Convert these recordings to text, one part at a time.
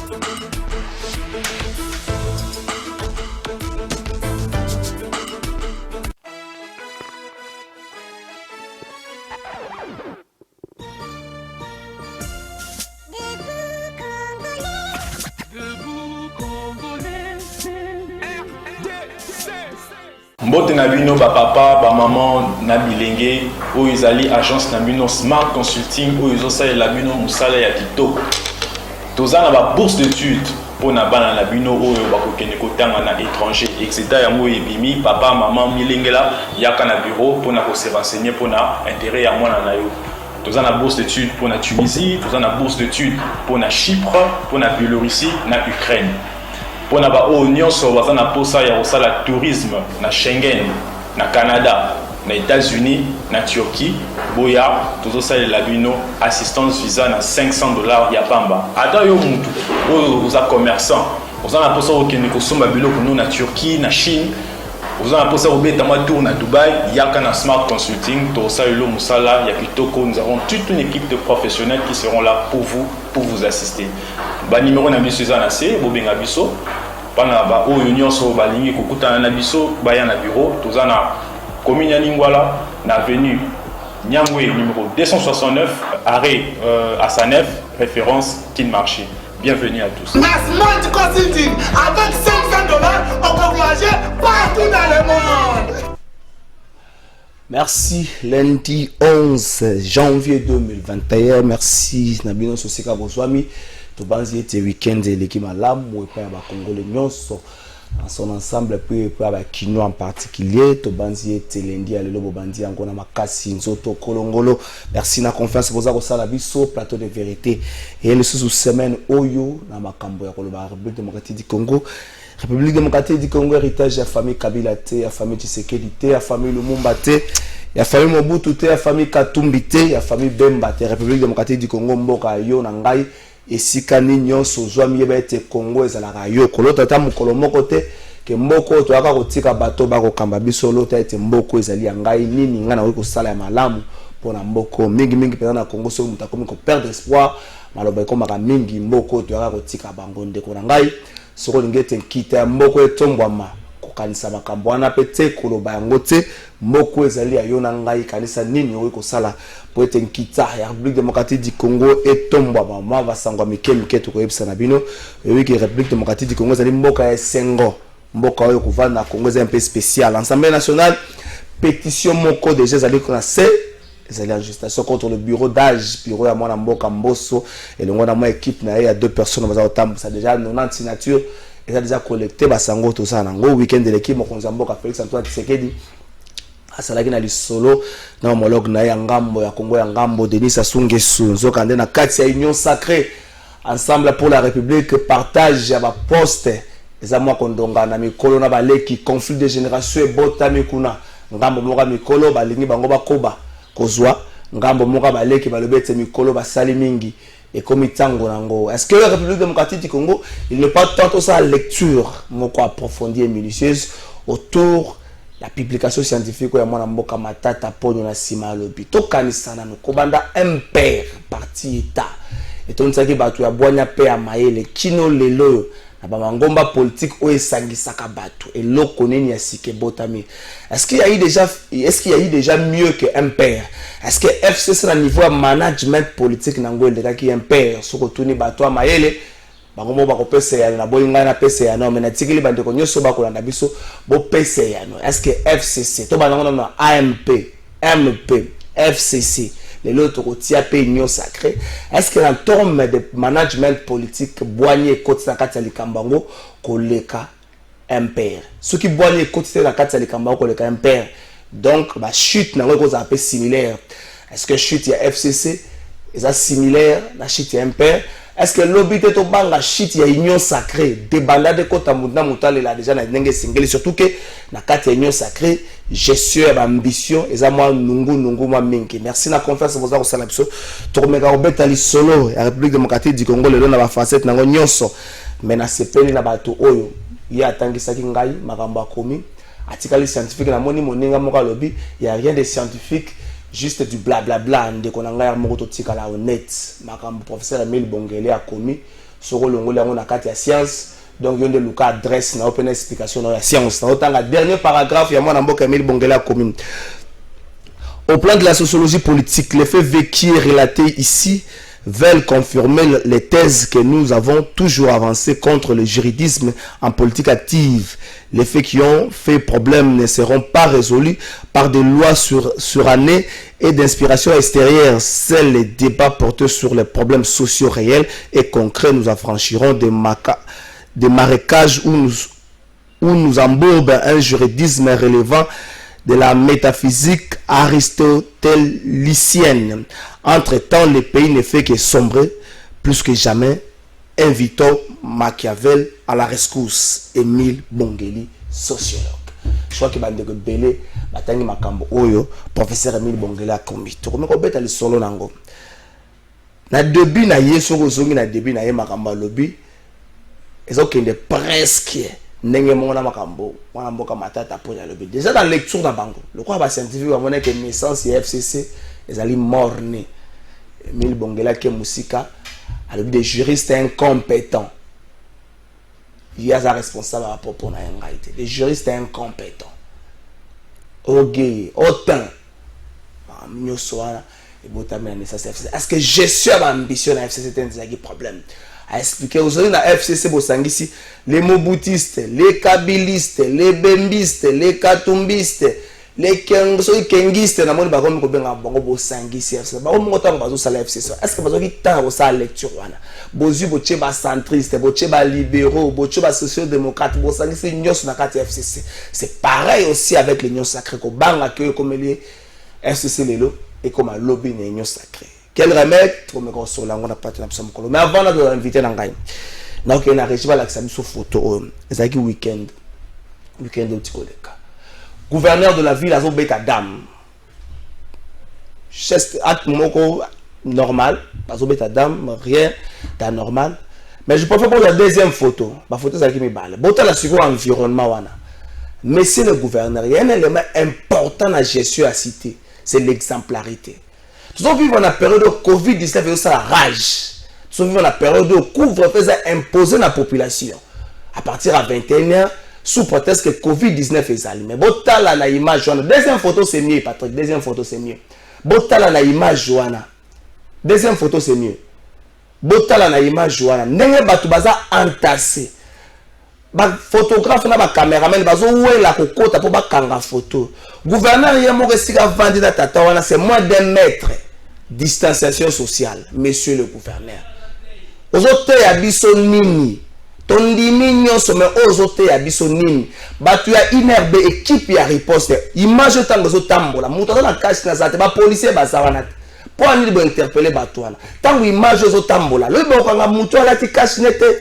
Mbote na bino ba papa ba maman na bilenge oyo ezali agence na bino Smart Consulting oyo ezosalela bino musala ya kitoko. Toza na ba bourse d'études pour na bana na bino oyo bakokende kotanga na étranger etc. yango ebimi papa maman milengela yaka na bureau pour na ko se renseigner pour na intérêt ya mwana na yo. Toza na bourse d'études pour na Tunisie, toza na bourse d'études pour na Chypre, pour na Biélorussie, na Ukraine. Pour na ba nyonso baza na posa ya kosala tourisme na Schengen, na Canada, na États-Unis, na Turquie, boya tozosalela bino assistance visa na $500 ya pamba. Ata yo mutu oyo oza commerçant, oza na posa okende kosomba biloko no na Turquie, na Chine, oza na posa obeta ma tour na Dubaï, yaka na Smart Consulting, tozosalela musala ya kitoko. Nous avons toute une équipe de professionnels qui seront là pour vous assister. Ba numéro na biso eza na se bobenga biso pana ba oyo nyonso balingi kokutana na biso baya na bureau toza na commune ya Lingwala na avenue Nyangwe numéro 269 arrêt à Sanef référence Kin Marché. Bienvenue à tous. Smart Consulting avec $500 on peut voyager partout dans le monde. Merci, lundi 11 janvier 2021. Merci, Nabino Sosika Boswami. Tobanzi était week-end et l'équipe à l'âme, ou pas à Congolais Nyonso, en son ensemble, puis à Kino en particulier. Tobanzi était lundi à l'Elo Bobandi, en Gona Makasi, Nzoto, Kolongolo. Merci, na confiance pour ça, Salabiso, plateau de vérité. Et le sous-semaine, Oyo, na Makambo, ya Koloba, République démocratique du Congo. République démocratique du Congo, héritage de la famille Kabila, la famille Tshisekedi, la famille Lumumba, la famille Mobutu, la famille Katumbi, la famille Bemba, République démocratique du Congo, Mboka, Yo, Nangai, et si Kani Nyonso, Zouami, Yebete, Congo, et Zalara, Yo, Kolota, Mukolo, Mokote, que Mboko, Toaka, Kotika, Bato, Bako, Kambabi, Solo, Tete, Mboko, Ezali, Angai, Nini, Ngana, Wiko, Sala, Malamu, pour Mboko, Mingi, Pédana, Congo, Solo, Mutakomi, qu'on perd espoir, Malobeko, Mara, Mingi, Mboko, Toaka, Kotika, Bangonde, Konangai, Soko, Ngete, Kita, Mboko, Tombwama, Kokanisa, Makambo, Ana, Pete, Koloba, Yangote, Mboko, Ezali, Ayona, Ngai, Kanisa, Nini, Wiko, Sala, pour être Kita, la République démocratique du Congo, et Tombwama, Ma, Vasangwa, Mike, Mike, Toko, Sanabino, et oui, que la République démocratique du Congo, Zali, Mboka, Sengo, Mboka, Oyo, Kouvana, Congo, c'est un peu spécial. L'Assemblée nationale, pétition, Moko, déjà, Zali, Konase, Zali, en gestation contre le bureau d'âge, bureau à moi, Mboka, Mbosso, et le monde à moi, équipe, il y a 2 personnes, on va au ça déjà 90 signatures, et ça déjà collecté, Basango, tout ça, en gros, week-end de l'équipe, Mboka, Félix Antoine Tshisekedi, asalaki na lisolo na homologue na ya ngambo ya Congo ya ngambo Denis Sassou Nguesso nzokande na kati ya Union Sacrée Ensemble pour la République partage ya ba poste eza mwa kondonga na mikolo na baleki conflit de génération ebotami kuna ngambo moka mikolo balingi bango bakoba kozwa ngambo moka baleki balobete mikolo basali mingi et comme tango nango. Est-ce que la République démocratique du Congo il n'est pas tant sa lecture moko approfondie et minutieuse autour la publication scientifique ya mwana mboka matata ponyo na sima lobi to kanisana no kobanda MPR parti état et ton saki batu ya bwanya pe ya mayele kino lelo na ba ngomba politique o esangisaka batu et loko neni ya sike botami. Est-ce qu'il y a eu déjà mieux que MPR? Est-ce que FCC na niveau de management politique nango eleka ki MPR soko tuni batu ya mayele bangomo bako pese ya na bolinga na pese ya no mena tikili bande ko nyoso bakolanda biso bo pese ya no. Est-ce que FCC to banango na AMP MP FCC les autres kotia pe Union Sacrée? Est-ce que en termes de management politique boigné côté na kati ya likambango koleka MPR ce qui boigné côté na kati ya likambango koleka MPR donc ba chute na ko za peu similaire? Est-ce que chute ya FCC est similaire na chute ya MPR? Est-ce que l'obité to banga shit ya Union Sacrée débandade kota mudna mutale la déjà na ndenge singeli surtout que na kati ya Union Sacrée gestion ya ambition eza mwa nungu mwa mingi. Merci na confiance boza ko sala biso to komeka obeta li solo ya République démocratique du Congo le na ba facette nango nyonso mais na sepeli na bato oyo ya tangisaki ngai makambo akomi article scientifique na moni moninga moka lobi il y a rien de scientifique juste du blablabla ndeko na ngai moko to tika la honnête makambo professeur Emile Bongele a commis sur le longo on a quatre science donc yon de Luka adresse na open explication dans la science na autant la dernier paragraphe ya mwana mboka Emile Bongela commune. Au plan de la sociologie politique, les faits vécus et relatés ici veulent confirmer les thèses que nous avons toujours avancées contre le juridisme en politique active. Les faits qui ont fait problème ne seront pas résolus par des lois surannées et d'inspiration extérieure. Seuls les débats portés sur les problèmes sociaux réels et concrets nous affranchiront des marécages où nous embourbe un juridisme relevant de la métaphysique aristotélicienne. Entre-temps, le pays ne fait que sombrer plus que jamais. Invitons Machiavel à la rescousse. Emile Bongeli, sociologue. Je crois que Bandeko Belé, Batangi Makambo Oyo, professeur Emile Bongeli a commis. Tu remets qu'on bête le solo nango. Na début na yeso kozongi na début na ye Makambo lobby. Ils ont qu'il est presque. Nenge mona makambo mwana mboka matata pour le but déjà dans lecture dans bango le quoi ba scientifique va montrer que naissance et FCC les ali morné Emile Bongela ke musika a le des juristes incompétents il y a sa responsable à propos na ngalité les juristes incompétents ogé autant nyosoana et botamé naissance FCC est-ce que gestion ambition na FCC c'est un problème à expliquer aujourd'hui dans FCC Bosangisi les moboutistes, les kabilistes, les bembistes, les katumbistes, les kengistes na moni bakomi ko benga bango Bosangisi FCC ba mo ngota bazo sala FCC est-ce que bazo ki ta ko sa lecture wana bozu boche ba centriste boche ba libéraux boche ba sociaux-démocrates Bosangisi nyos na kati FCC c'est pareil aussi avec les nyos sacrés ko banga que comme les FCC lelo et comme lobby les nyos sacrés. Quel remède pour me consoler on a pas de l'absolu mais avant de l'inviter dans gagne donc on a reçu la sur photo ezaki week-end au petit collègue gouverneur de la ville a beta dame geste acte moko normal pas beta dame rien d'anormal mais je préfère pour la deuxième photo ma photo ezaki mi balle bota la sur environnement wana monsieur le gouverneur il y a un élément important dans la gestion à citer c'est l'exemplarité. Nous vivons dans la période de Covid-19 et ça la rage. Nous vivons dans la période de couvre-feu imposé à la population. À partir à 21h, sous prétexte que Covid-19 est allé. Mais botala la image Joana. Deuxième photo c'est mieux, Patrick. Deuxième photo c'est mieux. Botala la image Joana. Deuxième photo c'est mieux. Botala la image Joana. Nenge batu baza entassé. Ba photographe na ba caméraman bazo oué la kokota pour ba kanga photo. Gouverneur yemo resika vandi na tata wana c'est moins d'un mètre. Distanciation sociale, monsieur le gouverneur. Ozote ya biso nini? Tondimi nyonso me ozote ya biso nini? Batu ya inerbe équipe ya riposte. Image tango zo tambola. Muto na cache na zate ba policier bazawana. Pour ani bo interpeller batu wana. Tango image zo tambola. Le bo kanga muto ala ti cache nete.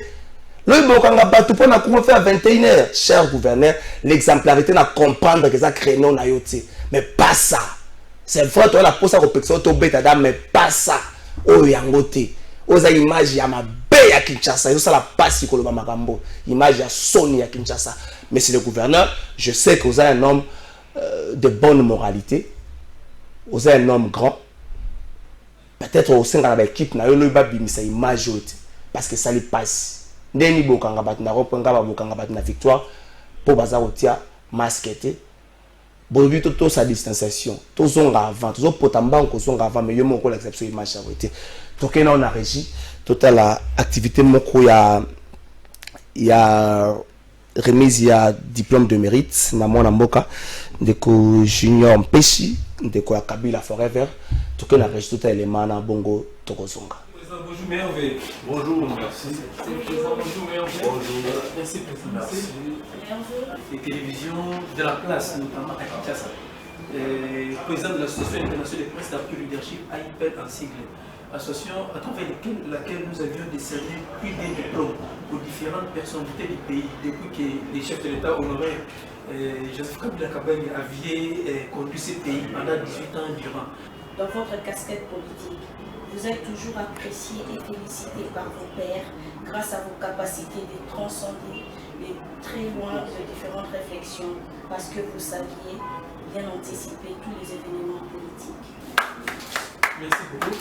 Le bo kanga batu pour na couvre-feu à 21h. Cher gouverneur, l'exemplarité na comprendre que ça créneau na yoti. Mais pas ça. C'est vrai, toi la pose à réflexion, tu bête dame, mais pas ça. Oh yangote. Oza image ya mabe ya Kinshasa. Yo ça la passe sur le makambo. Image ya Sony ya Kinshasa. Mais c'est le gouverneur. Je sais que vous êtes un homme de bonne moralité. Vous êtes un homme grand. Peut-être au sein de l'équipe, na yo le babimi sa image parce que ça lui passe. Ndeni bokanga bat na reprenga ba bokanga bat na victoire pour bazarotia masqueté. Bon, tout sa distanciation, tout son avant, tout son potamban, tout son avant, mais il y a mon l'exception image à côté. Donc, on a régi, toute la activité, il y a remise, il y a diplôme de mérite, maman Namboka, de ko junior Mpeshi, de ko Kabila Forever, tout on a régi tout élément na bongo Tokozonga. Bonjour Merveille. Bonjour, merci. Bonjour Merveille. Merci président. Les télévisions de la place, notamment à Kinshasa. Président de l'Association internationale des presse d'appui leadership AIPEL en sigle. Association à travers laquelle nous avions décerné plus d'un diplôme aux différentes personnalités du pays depuis que les chefs de l'État honoraires Joseph Kabila Kabange avaient conduit ce pays pendant 18 ans durant. Dans votre casquette politique, vous êtes toujours apprécié et félicité par vos pairs grâce à vos capacités de transcender les très loin de différentes réflexions parce que vous saviez bien anticiper tous les événements politiques. Merci beaucoup.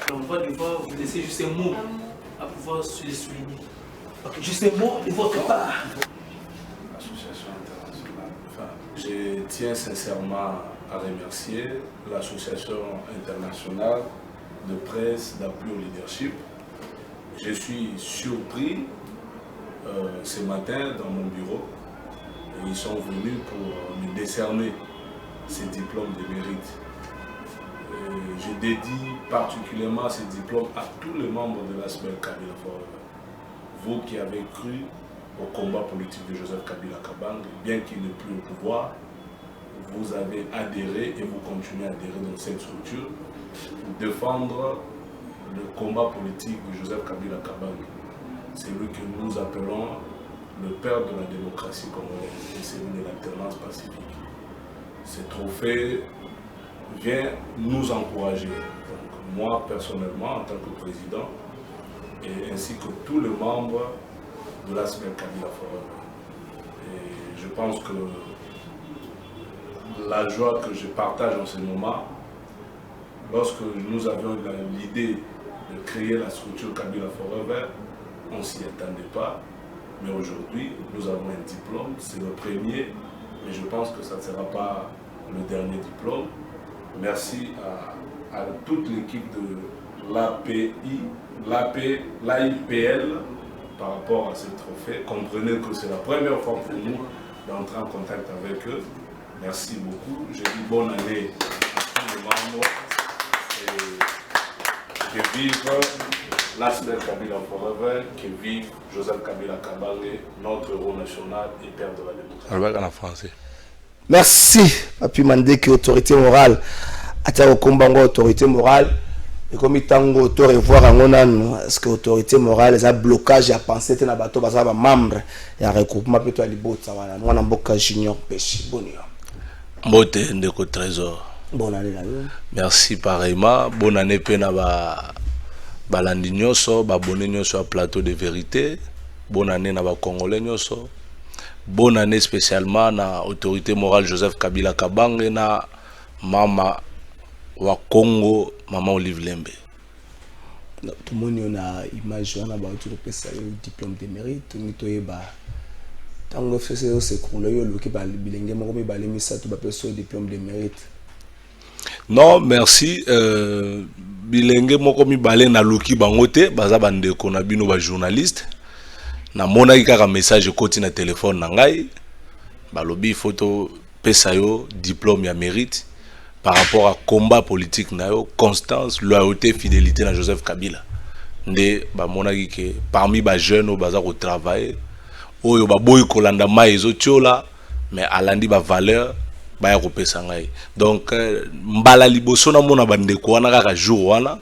Alors, on va devoir vous laisser juste un mot à pouvoir se les souligner. Ok, juste un mot de votre part. L'association internationale. Enfin, je tiens sincèrement à remercier l'association internationale de presse d'appui au leadership. Je suis surpris ce matin dans mon bureau. Et ils sont venus pour me décerner ces diplômes de mérite. Je dédie particulièrement ces diplômes à tous les membres de l'ASBEL Kabila Forever. Vous qui avez cru au combat politique de Joseph Kabila Kabang, bien qu'il n'est plus au pouvoir, vous avez adhéré et vous continuez à adhérer dans cette structure pour défendre le combat politique de Joseph Kabila Kabang. C'est lui que nous appelons le père de la démocratie congolaise et celui de l'alternance pacifique. Ce trophée vient nous encourager. Donc, moi, personnellement, en tant que président, et ainsi que tous les membres de l'ASBEL Kabila Forever. Et je pense que la joie que je partage en ce moment, lorsque nous avions l'idée de créer la structure Kabila Forever, on ne s'y attendait pas. Mais aujourd'hui, nous avons un diplôme, c'est le premier, mais je pense que ça ne sera pas le dernier diplôme. Merci à toute l'équipe de l'AIPL par rapport à ce trophée. Comprenez que c'est la première fois pour nous d'entrer en contact avec eux. Merci beaucoup. Je dis bonne année à tous les membres et que vive l'ASBEL Kabila Forever, que vive Joseph Kabila Kabange, notre héros national et père de la démocratie. En français. Merci, Papi Mandeki, autorité morale. Ata au combat, autorité morale. Et comme il tango autor et voir en onan, est-ce que autorité morale, ça blocage à penser que na bateau basa ba membre ya regroupement plutôt à libota voilà. Moi na mboka junior pêche bonio. Mbote ndeko trésor. Bonne année là. Merci pareillement. Bonne année pena ba balandi nyonso, ba bonne nyonso à plateau de vérité. Bonne année na ba congolais nyonso. Bonne année spécialement na autorité morale Joseph Kabila Kabange na mama wa Congo, maman Olive Lembe. Tout le monde a une image, on a un diplôme de mérite, on a tango fait ce qu'on a eu le qui parle bilingue, mais balé mais ça tout va passer diplôme de mérite. Non, merci. Bilingue moko mi balé na luki bangote, baza bande ko na bino ba journaliste. Na mona kaka message koti na téléphone na ngai. Balobi photo pesa yo diplôme ya mérite. Par rapport à combat politique nayo, constance, loyauté, fidélité na Joseph Kabila. Nde ba monaki ke parmi ba jeunes au bazar au travail, oyo ba boy kolanda mai ezotiola, mais alandi ba valeur ba ya kopesa ngai. Donc mbala liboso na mona bandeko wana kaka jour wana,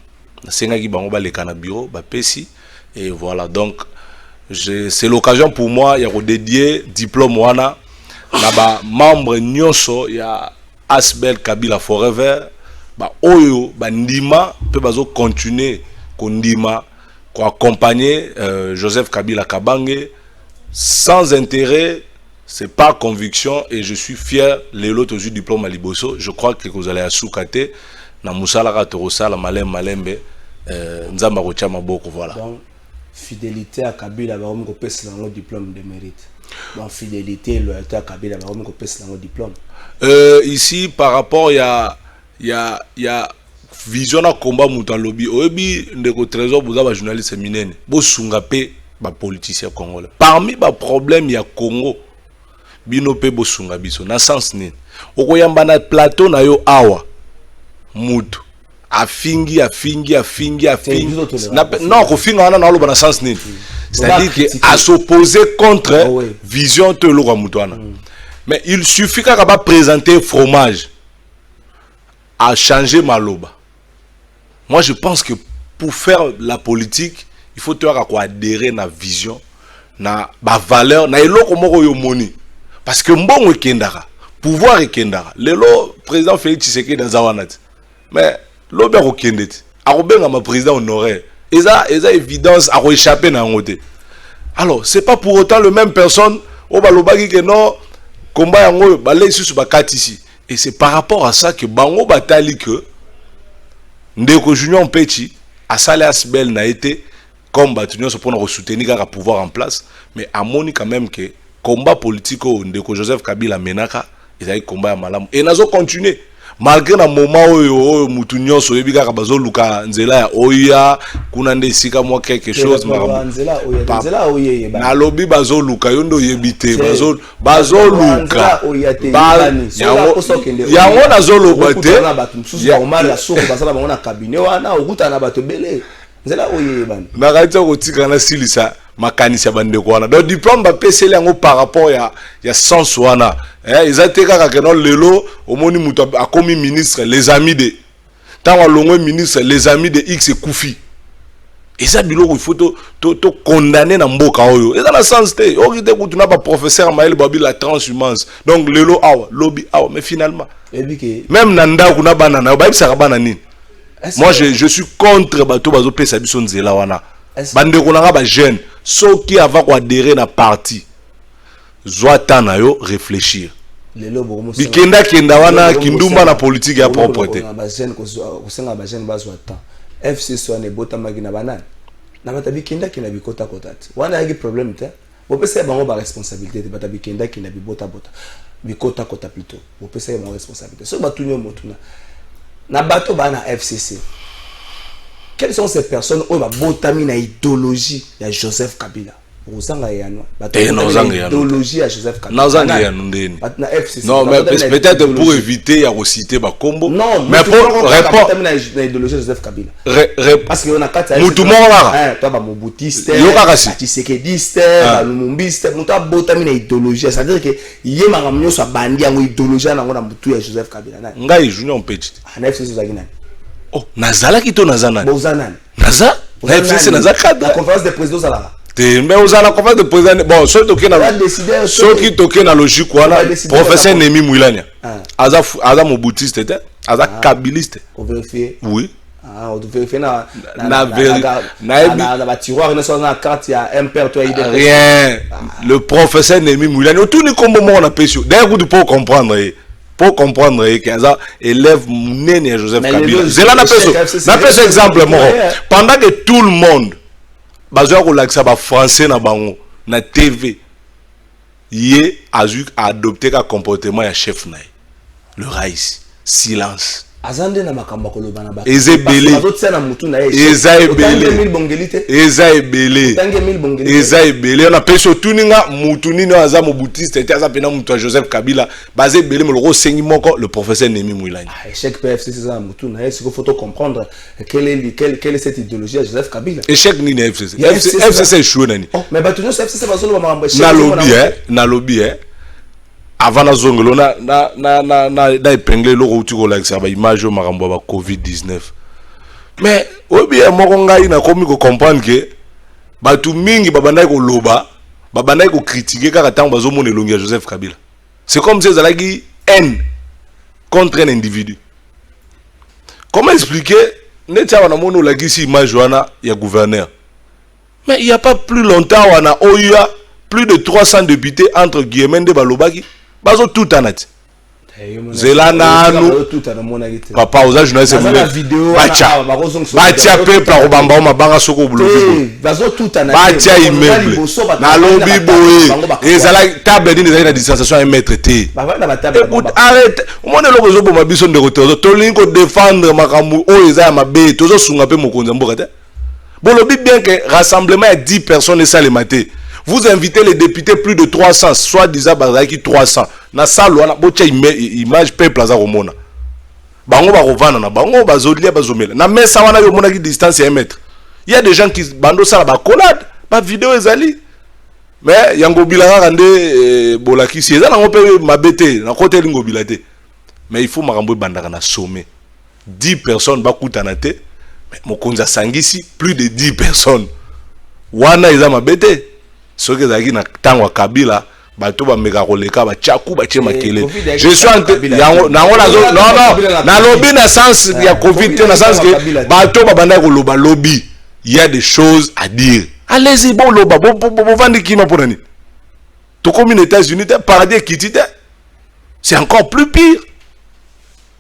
sengaki bango ba leka na bureau, ba pesi et voilà. Donc c'est l'occasion pour moi ya ko dédier diplôme wana na ba membre nyonso ya ASBEL Kabila Forever, ba oyo ba ndima pe bazo continuer kondima ko accompagner Joseph Kabila Kabange sans intérêt, c'est pas conviction et je suis fier les autres du diplôme à Liboso. Je crois que vous allez à soukate na musala ka torosala malembe nzamba ko tia maboko voilà. Donc fidélité à Kabila ba ko pesa le diplôme de mérite. Donc fidélité loyauté à Kabila ba ko pesa le diplôme. Ici par rapport il y a vision na combat mutan lobby oyebi ndeko trésor boza ba journaliste minene bo sunga pe ba politicien congolais parmi ba problème ya Congo bino pe bo sunga biso na sens nini okoyamba na plateau na yo awa mutu afingi non ko finga wana na loba na sens nini c'est-à-dire que à s'opposer contre vision te lo mutu wana. Mais il suffit qu'à pas présenter fromage à changer maloba. Moi je pense que pour faire la politique, il faut adhérer à la vision, à la valeur, à la moni. Parce que mbongo ekendara, pouvoir ekendara. Le président Félix Tshisekedi dans Zawanat. Mais l'ober okendeti. Arobenga ma président honoré. Et ça évidence à échapper na ngote. Alors, c'est pas pour autant le même personne au balobaki que non combat yango balé sous bakati ici et c'est par rapport à ça que bango batali que ndeko Junior Mpechi asali asbel na été comme batunyo se pour soutenir kaka pouvoir en place, mais amoni quand même que combat politique au ndeko Joseph Kabila menaka ezali combat ya malamu et nazo continuer malgré na moment oyo mutu nyonso yebi kaka bazo luka nzela ya oya kuna nde sika moi quelque chose nzela oye na lobby bazo luka yondo yebite bazo luka yango nazo loba te ya Omar ya soko basala bango na cabinet wana okuta na bato bele nzela oye bana na kati ko tika na silisa makanisi ya bandeko wana donc diplôme ba peseli yango par rapport ya sens wana ezate kaka ke non lelo omoni mutu akomi ministre les amis de tango longwe ministre les amis de X et Koufi eza biloko il faut to condamner na mboka oyo eza na sens te okite kutu na ba professeur Maël Babi la transhumance donc lelo awa lobby awa mais finalement même na ndako na bana na ba bisaka bana nini moi je suis contre bato bazo pesa biso nzela wana bandeko na ba jeune soki ava ko adhérer na parti zwa tana yo réfléchir bikenda kenda wana kindumba na politique ya propreté ba jeune ko senga ba jeune bazwa temps FCC wana bota magina banane na bata bikenda kina bikota kotati wana yaki problème te bo pesa bango ba responsabilité te bata bikenda kina bibota bikota kota plutôt bo pesa bango responsabilité so batunyo motuna na bato bana FCC. Quelles sont ces personnes où la botami na idéologie ya Joseph Kabila? Rozanga yano. Idéologie ya Joseph Kabila. Nazanga yano ndeni. Na FCC. Non, mais peut-être pour éviter ya reciter ba combo. Non, mais pour répondre na idéologie ya Joseph Kabila. Parce que on a quatre mutu mora. Toi ba mobutiste, Tshisekedi, ba lumumbiste, mutu botami na idéologie, c'est-à-dire que yé makamyo so bandi yango idéologie na ngona mutu ya Joseph Kabila. Ngai junior petit. Na FCC zaki nani? Oh, nazala kito nazana. Bozanani. Naza? Na FCC naza kada. La conférence des présidents zala. Mais aux la conférence de président bon ceux qui toqué na logique wana professeur Nemi Mouilania aza mobutiste était aza kabiliste on vérifie oui on vérifie na tiroir na carte ya MPR toi idée rien le professeur Nemi Mouilania tout ni comme on a pécho d'ailleurs vous pour comprendre que ça élève Nene Joseph Kabila c'est là na peso exemple moi pendant que tout le monde bazo ko lakisa ba français na bango na TV yé azu adopté ka comportement ya chef na le raïs silence azande na makambo ko lobana ba ezebele na mutu na ezebele on appelle surtout ninga mutu nino aza mobutiste et aza pena mutu Joseph Kabila basé belé mo le sengi moko le professeur Nemi Mouilani échec PFC c'est ça mutu na est-ce qu'il faut comprendre quelle est cette idéologie de Joseph Kabila échec ni na FCC FCC échoué nani mais batunyo FCC ba solo ba na lobby avant la zone na épinglé le retour like ça ba image makambo ba COVID-19 mais obi moko ngai na komi ko comprendre que batu mingi babandai ko loba babandai ko critiquer kaka tant bazo mona elongi ya Joseph Kabila c'est comme si ezalaki haine contre un individu. Comment expliquer neti wana mona olakisi image wana ya gouverneur mais il y a pas plus longtemps wana oya plus de 300 députés entre guillemets de balobaki bazo tout anati zelana nous papa aux journalistes batia peuple a robamba mabanga soko bloqué batia immeuble na lobby boye ezala table dine ezali na distanciation 1 mètre te écoute arrête omone loko zo boma biso ndeko tozo tolingi ko défendre makambu o ezala mabe tozo sunga pe mokonzi mboka te bolobi bien que rassemblement à 10 personnes et ça les maté. Vous invitez les députés plus de 300, soit disant bazaki 300. Na salle wana bocha image peuple aza komona. Bango ba rovana na bango bazolia bazomela. Na mesa wana yo mona ki distance ya 1 mètre. Il y a des gens qui bando sala ba collade, ba vidéo ezali. Mais yango bilanga kande bolaki si ezala ngo pe mabete na côté lingo bilate. Mais il faut makambo bandaka na sommet. 10 personnes ba kutana te. Mais mokonza sangisi plus de 10 personnes. Wana eza mabete. Ce que zaki na tangwa Kabila bato ba meka koleka ba chaku ba chema kele je suis en non na lobby na sens ya covid na sens que bato ba banda ko loba lobby il y a des choses à dire allez-y bon loba bon vandi kima pour nani to comme les États-Unis paradis kitite c'est encore plus pire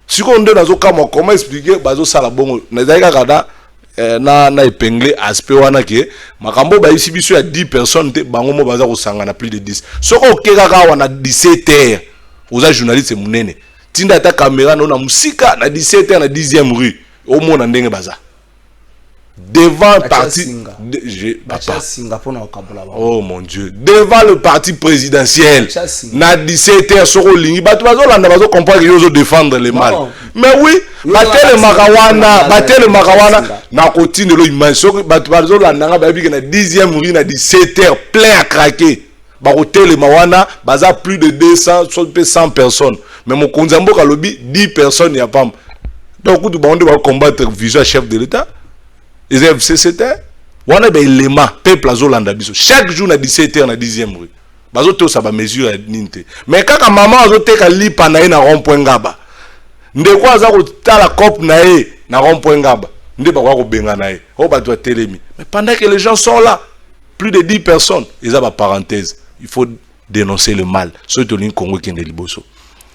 si on donne nazo kama comment expliquer bazo sala bongo na zaika kada na épinglé aspect wana ke makambo ba ici biso ya 10 personnes te bango mo baza ko sangana plus de 10 soko okeka wana 17h oza journaliste munene tinda ta caméra na musika na 17h na 10e rue au mona ndenge baza devant parti oh mon Dieu, devant le parti présidentiel na 17h soko lingi bato bazolanda bazo comprendre que yozo défendre le mal mais oui batele makawana na continue lo image soko bato bazolanda nga babi que na 10e rue na 17h plein à craquer ba hôtel mawana baza plus de 200 100 personnes mais mon konzambo ka lobi 10 personnes ya pam donc tout monde va combattre vision chef de l'état les FCCT wana ba élément peuple azolanda biso chaque jour na 17h na 10e rue bazoto sa ba mesure ya ninte mais kaka maman azoteka lipa na ye na rond-point ngaba ndeko aza ko tala cop na ye na rond-point ngaba nde ba ko benga na ye o ba doit telemi mais pendant que les gens sont là plus de 10 personnes ils ont ba parenthèse il faut dénoncer le mal surtout l'in Congo qui est liboso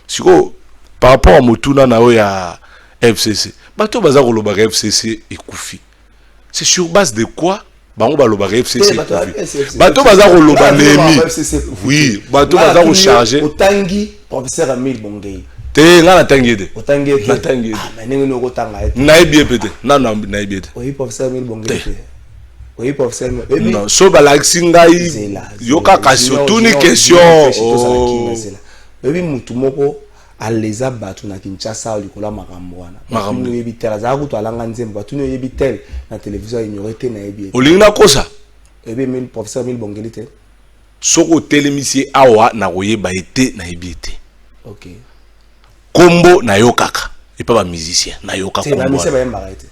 siko par rapport à motuna na o ya FCC bato baza ko loba FCC ekufi. C'est sur base de quoi bango baloba FCC bato baza ko loba nemi oui bato baza ko charger otangi professeur Emile Bongei te nga na tangi de otangi mais ningo no ko tanga ete na ebie pete na ebie te oui professeur Emile Bongei oui professeur non so balaxi ngai yo kaka surtout ni question ebi mutu moko aleza batu na Kinshasa likola makambo wana makambo yebi tela za kutu alanga nzembo batu yebi tel na télévision ignorité na yebi olinga kosa ebi min professeur Emile Bongeli te soko telemisi awa na koyeba ete na yebi ete OK kombo na yo kaka et pas ba musicien na yo kaka kombo na musicien ba yemba ete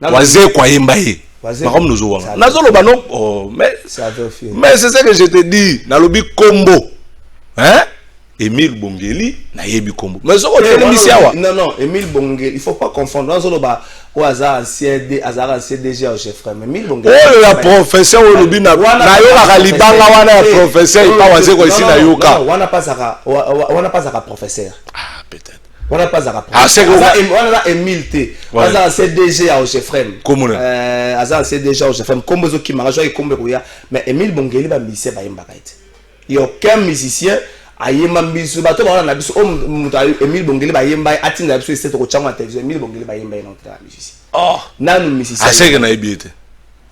waze kwa yemba ye makambo nozo wanga nazolo bano oh mais c'est ça que je te dis na lobi kombo hein Emile Bongeli na yebi kombo mais soko telemisi awa non Emile Bongeli il faut pas confondre nazolo ba o azar ancien DG au chef frère Emile Bongeli oh la professeur o lobi na yo la libanga wana ya professeur pas waze ko ici na yoka wana pas ça professeur ah peut-être wana pas ça wana Emile te azar ancien DG au chef frère azar ancien DG au chef frère kombo zo kimara jo ikombe koya mais Emile Bongeli ba musicien ba yemba kaite il y a aucun musicien ayemba biso bato ba na biso mutu Emile Bongeli ba yemba atinda biso c'est ko changwa télévision Emile Bongeli ba yemba na tra musicien oh nanu musicien aseke na ebiete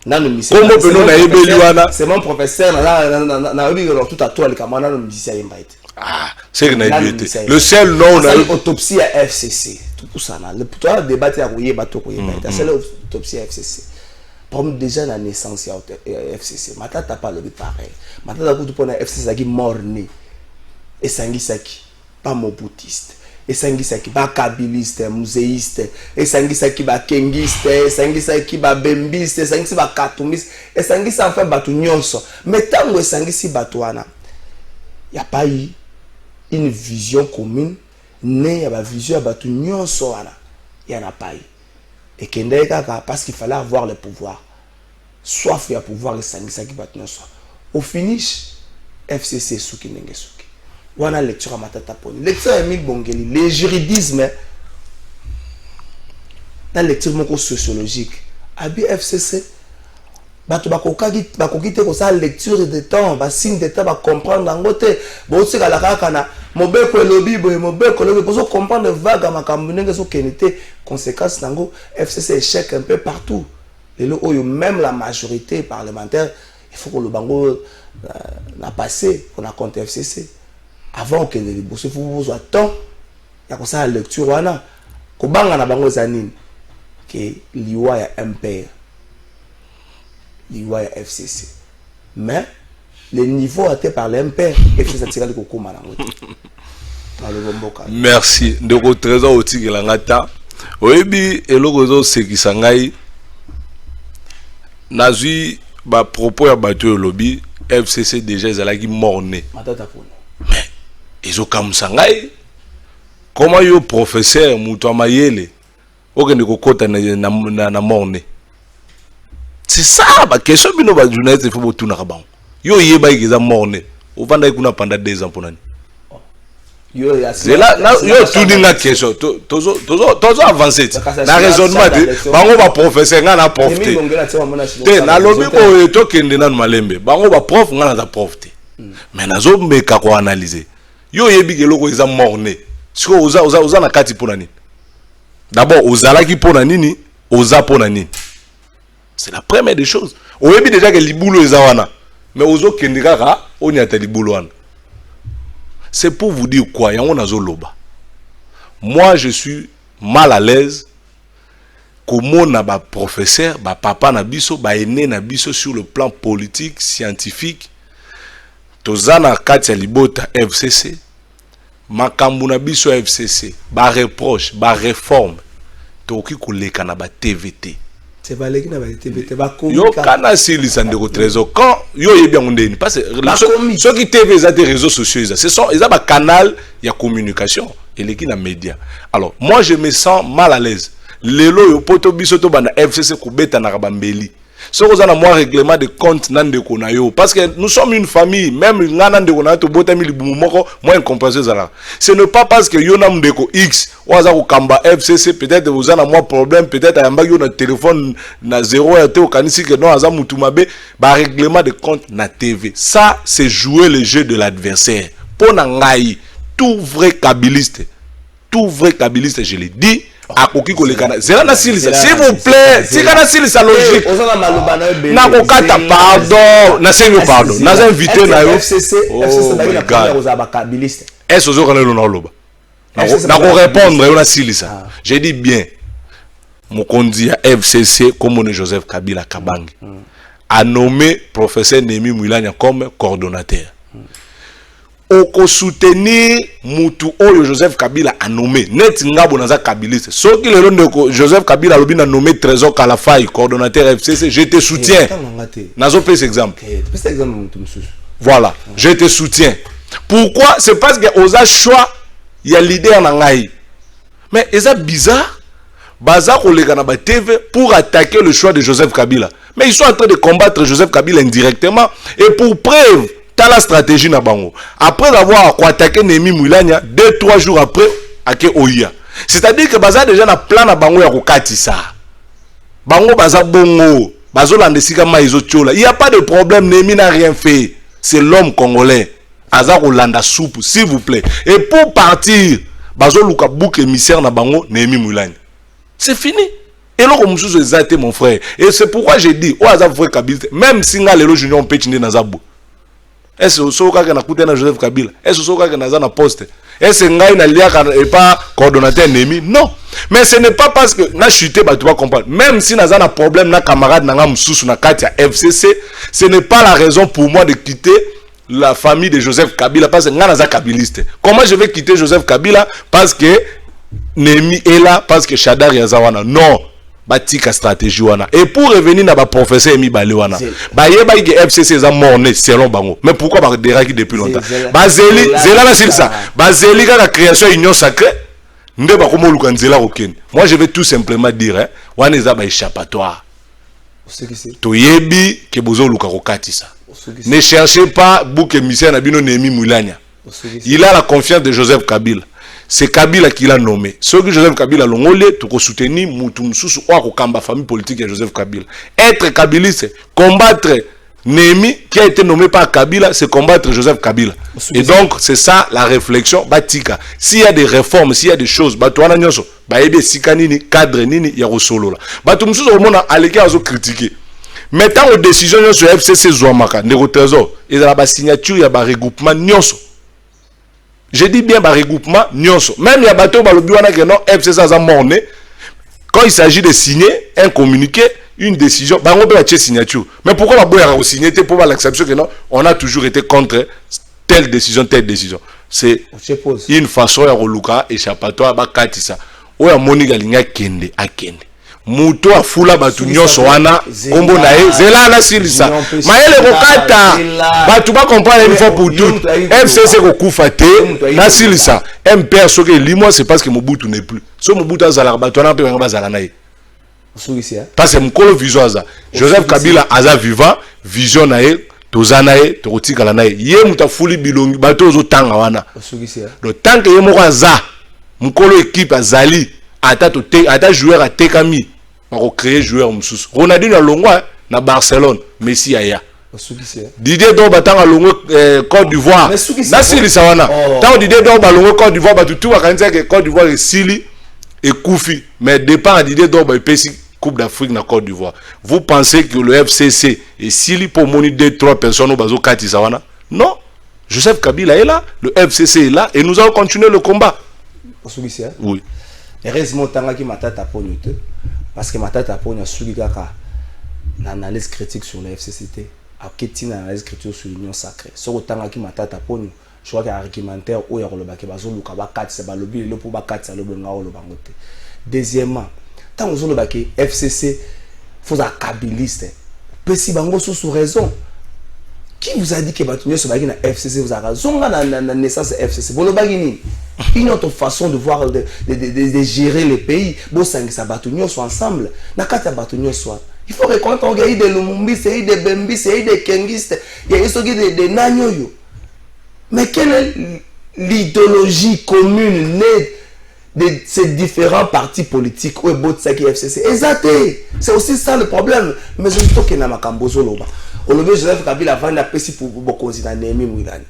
nanu musicien kombo peno na ebeli wana c'est mon professeur na obi tout à toi le camana nanu musicien yemba ite ah c'est que na ebiete le seul nom na autopsie à FCC tout ça là le toi débat ya ko yeba to ko yeba ite c'est l'autopsie à FCC comme déjà la naissance ya FCC matata pas le pareil matata ko to na FCC qui mort né esangisaki pas mobutiste esangisaki ba kabiliste muséiste esangisaki ba kengiste esangisaki ba bembiste esangisi ba katumiste esangisi enfin batu nyonso mais tango esangisi batu wana y a pas eu une vision commune né ya ba vision ya batu nyonso wana y en a pas eu et kende kaka parce qu'il fallait avoir le pouvoir soif ya pouvoir esangisaki batu nyonso au finish FCC suki ndenge suki wana lecture à matata poni lecture à Emile Bongeli les juridisme dans lecture moko sociologique abi FCC bato bakoki te ko sa lecture de temps ba signe de temps ba comprendre ngote bo tsika la kaka na mobeko lobi boye mobeko lobi bo comprendre vague makambo ndenge so kenete conséquence nango FCC échec un peu partout et le oyo même la majorité parlementaire il faut que le bango na passé on a compté FCC avant que les bourses vous attend il y a comme ça la lecture wana ko banga na bango zanine que liwa ya MPR liwa ya FCC mais le niveau atteint par l'MPR FCC tira le kokoma na ngote dans le bomboka merci ndeko trésor otikela ngata oyebi eloko zo sekisa ngai nazui ba propos ya bato lobby FCC déjà ezalaki morné matata pona mais ezokamusa ngai comment yo professeur mutu amayele okende kokota na morne c'est ça ba question bino ba journaliste faut botuna ka bango yo yeba ikeza morne ovanda ikuna pendant 2 ans ponani Zela yo tout dinga question tozo avancer na raisonnement de bango ba professeur nga na prof te na lobi ko to kende na malembe bango ba prof nga na prof te mais nazo mbeka ko analyser yo yebi ke loko eza morné siko oza na kati pona nini d'abord ozalaki pona nini oza pona nini c'est la première des choses oyebi déjà que libulo eza wana mais ozo kende kaka oni ata libulo wana. C'est pour vous dire quoi? Moi, je suis mal à l'aise. Comment na ba professeur, ba papa na biso, ba aîné na biso sur le plan politique, scientifique. Tozana katia libota FCC. Makambu na biso FCC. Ba reproche, ba réforme. Toki koleka na ba TVT. C'est pas les qui n'avaient été yo kana sili sandeko trésor quand yo bien ondeni parce que ceux qui TV des réseaux sociaux ce sont ils ont un canal il y a communication et les qui na média. Alors moi je me sens mal à l'aise lelo yo poto bisoto bana FCC ko beta na rabambeli so kozana moi règlement de compte nandeko na yo parce que nous sommes une famille même ngana ndeko na to bota mili moko moi incompréhension zala ce n'est pas parce que yo na ndeko X oza ko kamba FCC peut-être vous avez moi problème peut-être ayamba yo na téléphone na 0 et au kanisi que non aza mutu mabe ba règlement de compte na TV ça c'est jouer le jeu de l'adversaire pour ngai tout vrai kabiliste je l'ai dit à koki kolekana zela na silisa s'il vous plaît si kana silisa logique na kokata pardon na sengo pardon na invité na yo FCC na ba kabiliste est-ce que kana lo na loba na ko répondre yo na silisa j'ai dit bien mokonzi ya FCC comme Joseph Kabila Kabange a nommé professeur Nemi Mwilanya comme coordonnateur. Oko soutenir mutu oyo Joseph Kabila a nommé net ngabo naza kabiliste so ki le ndeko Joseph Kabila lobi na nommé Trésor Kalafai coordonnateur FCC je te soutiens nazo pèse exemple voilà je te soutiens pourquoi c'est parce que oza choix il y a leader na ngai mais eza bizarre baza koleka na ba TV pour attaquer le choix de Joseph Kabila mais ils sont en train de combattre Joseph Kabila indirectement et pour preuve t'as la stratégie na bango après avoir attaqué Nemi Mwilanya 2-3 jours après ake Oya c'est-à-dire que baza déjà na plan na bango ya kokatisa bango baza bongo bazo landesika maizo tchola il y a pas de problème Nemi n'a rien fait c'est l'homme congolais aza kolanda soupe s'il vous plaît et pour partir bazo luka bouc émissaire na bango Nemi Mwilanya c'est fini et là comme sous exacté mon frère et c'est pourquoi j'ai dit o aza frère Kabila même si nga lelo junior petinde na zabo est-ce que soka na kutena Joseph Kabila est-ce que soka na za na poste est-ce ngai na liaka et pas coordonnateur Nemi non mais ce n'est pas parce que na chuté ba tu vas comprendre même si na za na problème na camarade na nga mususu na kati ya FCC ce n'est pas la raison pour moi de quitter la famille de Joseph Kabila parce que nga na za kabiliste comment je vais quitter Joseph Kabila parce que Nemi est là parce que Shadar Yazawana non batika stratégie wana et pour revenir na ba professeur Emi Balewana ba yeba que FCC za morné selon bango mais pourquoi ba deraki depuis longtemps bazeli zela na silsa bazeli ka la création union sacrée nde ba komo luka nzela okene moi je vais tout simplement dire wana za ba échappatoire to yebi ke bozo luka kokatisa ne cherchez pas bouc émissaire na bino Nemi Mwilanya il a la confiance de Joseph Kabila. C'est Kabila qui l'a nommé. Ce que Joseph Kabila l'a nommé, pour soutenir Moutoumsous ou la famille politique de Joseph Kabila. Être kabiliste, combattre Nemi qui a été nommé par Kabila, c'est combattre Joseph Kabila. Et donc, c'est ça la réflexion. Batika. S'il y a des réformes, s'il y a des choses, Batouana Nyoso, Baebe Sikanini, cadre Nini, Yarosolo. Batoumsous au monde a l'équerre à critiquer. Maintenant, les décisions sur FCC Zouamaka, Néro Trésor, et la signature, il y a un regroupement Nyoso. Je dis bien par regroupement nyonso. Même il y a bateau balobiwana que non FCC a morné. Quand il s'agit de signer un communiqué, une décision, bah on peut la signature. Mais pourquoi la boire signer pour l'acception que non, on a toujours été contre telle décision. C'est une façon à reluka échappatoire ba katisa. O ya moni galinga kende akende. Muto afula batu nyonso wana kombo na ye zela na silisa maele kokata batu ba comprendre une fois pour toutes FCC ko kufa te na silisa MPR soke limo c'est parce que Mobutu n'est plus so Mobutu azala batu wana pe ba zala na ye parce que mkolo vision aza Joseph Kabila aza vivant vision na ye tozanae tokotikala nae ye mutafuli bilongi bato zo tanga wana donc tant que ye moko aza mukolo équipe azali ata joueur atekami bako créer joueur mususu Ronaldinho alongwa na Barcelone Messi aya Didier Drogba tanga longo Côte d'Ivoire na sili sawana tant Didier Drogba longo Côte d'Ivoire batutu bakanza que Côte d'Ivoire est sili et Koufi mais dépend à Didier Drogba et Pessi Coupe d'Afrique na Côte d'Ivoire. Vous pensez que le FCC est sili pour monter 2-3 personnes au bazo kati sawana? Non. Joseph Kabila est là, le FCC est là et nous allons continuer le combat. Oui. Heureusement tanga ki matata ponyote parce que matata ponya sugi kaka l'analyse critique sur le FCCT a ketine analyse critique sur l'union sacrée. So tanga ki matata ponyo je crois qu'il y a un argumentaire où il y a le bazo luka ba kati se ba lobi le pour ba kati le benga o lo bangote. Deuxièmement, tant que le FCC faut un kabiliste Pessi bango sous raison. Qui vous a dit que Batunyo se bagine na FCC vous a raison na naissance FCC bon le bagini une autre façon de voir de gérer les pays bon sang ça Batunyo soit ensemble na kata Batunyo soit il faut reconnaître on gagne de Lumumbi c'est des Bembi c'est des Kengiste il y a isso de Nanyoyo mais quelle est l'idéologie commune née de ces différents partis politiques ou Botsaki FCC exacté c'est aussi ça le problème mais je trouve que na makambozo loba Olobe Joseph Kabila vandi apesi pour bokonzi na Nehemi Mwilani.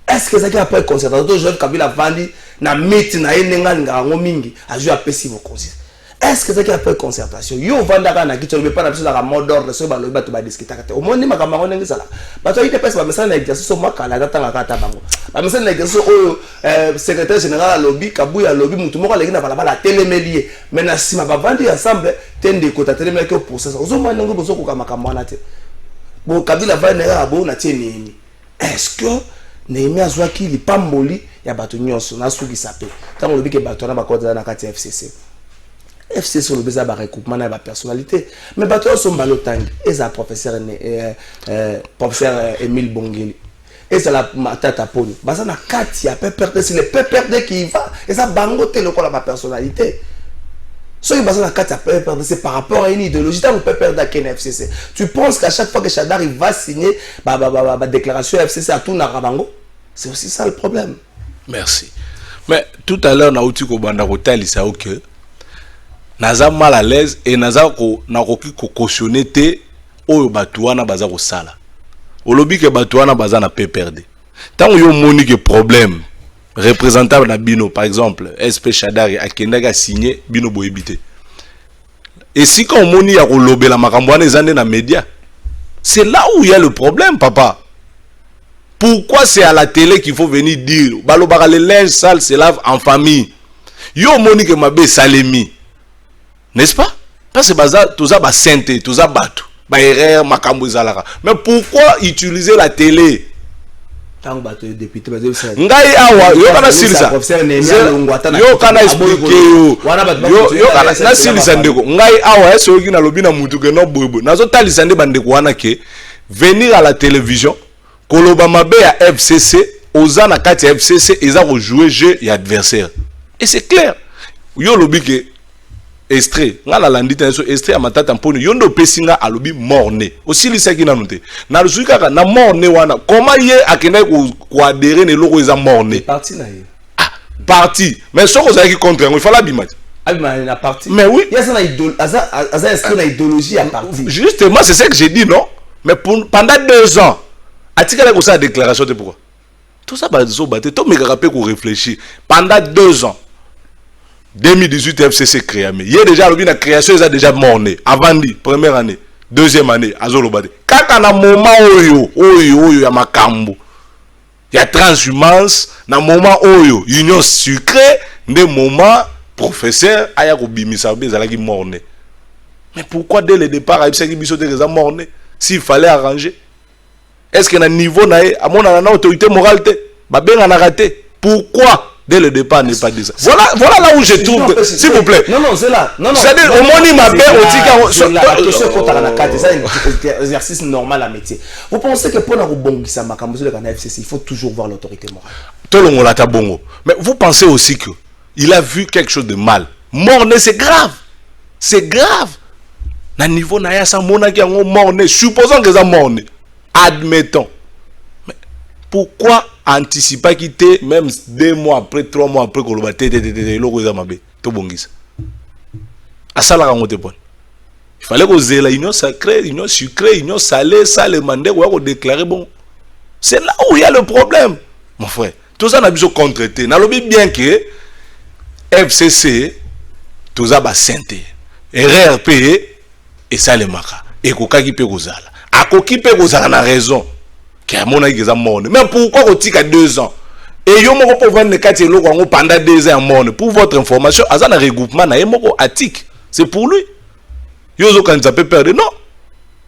Est-ce que ça qui après concertation Joseph Kabila vandi na meeting na yenenga ngango mingi aju apesi bokonzi. Est-ce que ça qui après concertation yo vanda na kicho pas na biso na mot d'ordre so ba loba to ba discuter kate. Omoni makambo ngone ngisala. Bato ite pesa ba mesana na exercice so makala data la kata bango. Ba mesana na exercice oyo secrétaire général lobby Kabuya lobby mutu moko leki na balabala telemelie. Mais na sima ba vandi ensemble tende ko ta telemelie ko process. Ozo mwana ngo bozo ko makambo wana te. Bon, Kabila va nera abo na tie Nehemi. Est-ce que Nehemi azwaki lipamboli ya bato nyonso na suki sape? Tant lobi ke bato na bakota na kati FCC. FCC lobi za ba recoupement na ba personnalité. Mais bato so mbalo tangi. Eza professeur Émile Bongeli. Eza la matata poni. Baza na kati ya PPRD c'est le PPRD qui va. Eza bango te lokola ba personnalité. Ce qui est basé dans la carte c'est par rapport à une idéologie. Tant qu'on peut perdre à FCC. Tu penses qu'à chaque fois que Chadar va signer la déclaration FCC à tout Narabango? C'est aussi ça le problème. Merci. Mais tout à l'heure, on a dit que naza mal à l'aise et naza ko cautionner te oyo batuana baza ko sala. Olobi ke batuana baza na PPRD. Tant yo moni que problème représentant na bino par exemple SP Chadari akendaka a signé bino boyebité. Et si quand moni ya kolobela la makamboane zande na média, c'est là où il y a le problème papa. Pourquoi c'est à la télé qu'il faut venir dire balobaka le linge sale se lave en famille. Yo moni ke mabe salemi. N'est-ce pas? Parce que baza toza ba sainteté, toza bato, ba erreur makambo zalaka. Mais pourquoi utiliser la télé? Ngai awa yo kana silisa yo kana expliquer yo kana na silisa ndeko ngai awa eso ki na lobi na mutu ke no bobo nazo talisa nde bandeko wana ke venir à la télévision koloba mabe ya FCC oza na kati ya FCC eza ko jouer jeu ya adversaire et c'est clair yo lobi ke extrait ngala landita so extrait amatata mponi yondo pesinga alobi morne aussi lisaki na note na ruzuka na morne wana comment ye akenda ko adhérer ne logo eza morne parti na ye parti mais ce que ça qui contre il fallait bimati na parti mais oui il y a ça aza est-ce que na idéologie à parti justement c'est ce que j'ai dit non mais pendant 2 ans atikala ko sa déclaration de pourquoi tout ça ba zo baté to meka rapé ko réfléchir pendant 2 ans 2018 FCC créé mais il y a déjà la création ils a déjà morné avant dit première année deuxième année azolobade kaka na moment oyo ya makambo ya transhumance na moment oyo union sucrée des moments professeur aya ko bimisa bezala ki morné mais pourquoi dès le départ a qui biso de morné s'il fallait arranger est-ce que na niveau na à mon autorité morale te ba benga na raté pourquoi dès le départ n'est pas dit ça. Voilà là où je trouve que, s'il vous plaît. Non, c'est là. Non. C'est-à-dire, au moins, il m'a bien dit la question est contre la carte. C'est un exercice normal à métier. Vous pensez que pour la rebondissement, le FCC, il faut toujours voir l'autorité morale. Tout le monde a bongo. Mais vous pensez aussi que il a vu quelque chose de mal. Morné, c'est grave. C'est grave. Na niveau na ya sa mona ki ngo morné. Supposons que ça morné. Admettons. Mais pourquoi anticiper quitter même 2 mois après, 3 mois après que le batte il fallait que vous ayez l'union sacrée, l'union sucrée, l'union salée, ça le mandat ou déclarer bon. C'est là où il y a le problème, mon frère. Tout ça n'a pas besoin de contre-traiter. N'a bien que FCC, tout ça va santé, RRP et ça le maka. Et koka qui peut gozala. A koki peut gozala na raison. Car mon aïe est mort. Mais pourquoi on tique à 2 ans? Et yo moko pour vendre 4 logo pendant 2 ans mort. Pour votre information, à ça un regroupement na moko atik. C'est pour lui. Yo quand ça peut perdre non.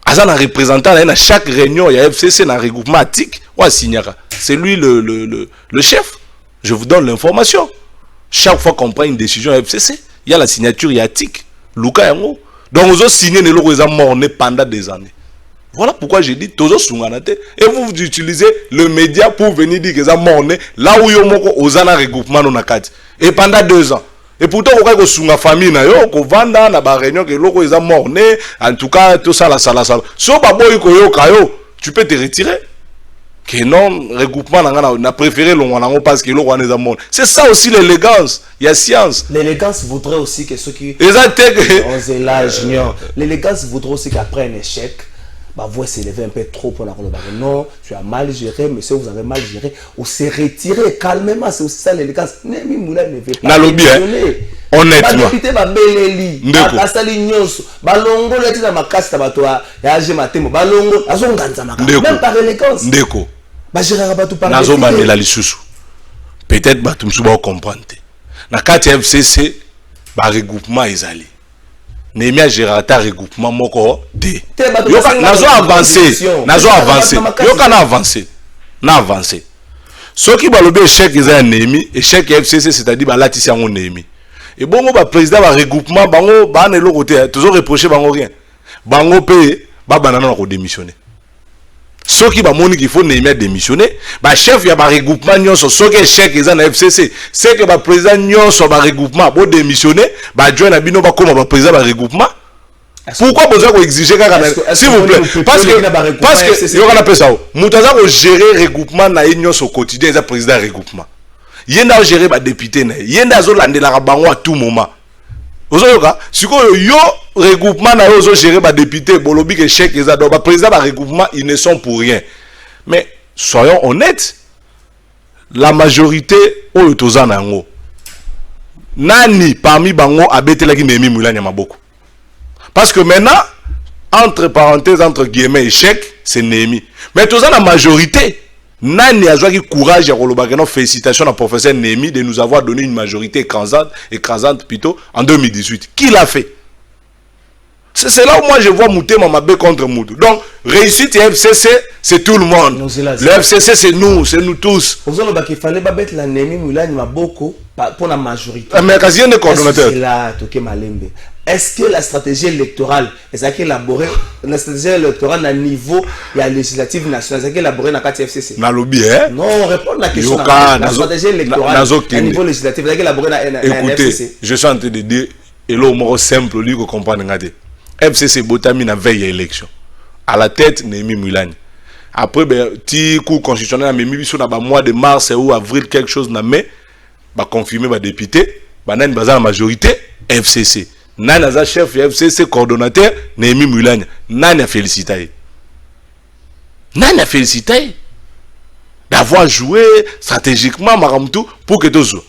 À ça un représentant à chaque réunion il y a FCC un regroupement atik. Ou signera. C'est lui le chef. Je vous donne l'information. Chaque fois qu'on prend une décision à FCC, il y a la signature, il y a TIC. Luka Yango. Donc, vous avez signé les logos morts pendant des années. Voilà pourquoi j'ai dit, tous et vous utilisez le média pour venir dire que ça morts là où vous avez un regroupement. Et pendant 2 ans. Et pourtant, vous avez une famille, vous avez une réunion, que logos sont morts. En tout cas, tout ça, ça. Si tu peux te retirer. Que non, regroupement, on a préféré le parce que l'on est mort. C'est ça aussi l'élégance. Il y a science. L'élégance voudrait aussi que ceux qui. L'élégance voudrait aussi qu'après un échec, bah, vous s'élever un peu trop pour la relève. Non, tu as mal géré, monsieur, vous avez mal géré. On s'est retiré calmement. C'est aussi ça l'élégance. Nemi Moula ne veut pas. Honnêtement. Même par élégance. Peut-être que tu vas comprendre. Dans le FCC, le regroupement est allé. Némia Gérata regroupement moko D. Nazo avancé. Ce qui va le échec est un ennemi, échec FCC c'est-à-dire bah latisi un ennemi. Et bon bah président va regroupement bango ba ne l'autre toujours reprocher bango rien. Bango paye ba banana ko démissionner. Ce qui va montrer qu'il faut Némia démissionner, bah chef il y a un regroupement nyonso ce qui échec est un FCC, c'est que bah président nyonso ba regroupement bo démissionner, bah joindre bino ba comme ba président ba regroupement. Pourquoi besoin d'exiger s'il vous plaît? Parce que il y aura la ça. Moutaza ko gérer regroupement na nyonso au quotidien est président regroupement. Yenda gérer ba député na, yenda zo landela bango à tout moment. Ozoyoka, siko yo regroupement na yo gérer ba député bolobi que chèque les ado ba président ba regroupement ils ne sont pour rien. Mais soyons honnêtes, la majorité oyo tozana ngo. Nani parmi bango abetela ki Nemi Moulanya maboko. Parce que maintenant entre parenthèses entre guillemets échec, c'est Nemi. Mais tozana majorité Nani a joué courage à Rolobageno. Félicitations à professeur Nemi de nous avoir donné une majorité écrasante plutôt en 2018. Qui l'a fait? C'est là où moi je vois Mouté Mamabé contre Moutou. Donc, réussite et FCC, c'est tout le monde. Le FCC, c'est nous tous. Il fallait pas mettre la Nemi Moulani Maboko pour la majorité. Mais quasi de coordonnateur. Est-ce que la stratégie électorale est élaborée, la stratégie électorale à niveau législatif national, est élaborée dans le FCC? Non, répondre à la question. La stratégie électorale à niveau législatif est élaborée dans le FCC. Je suis en train de dire, et là, au simple, lui, vous comprenez. FCC Botami na veille à l'élection. À la tête, Nemi Moulani. Après, petit coup constitutionnel, mais sur le mois de mars ou avril, quelque chose n'a mais, confirmé, député, nan la majorité, FCC. Nan a chef FCC coordonnateur, Nemi Moulani. Nan a félicité. Nan a félicité. D'avoir joué stratégiquement, Maramtou, pour que tu joues.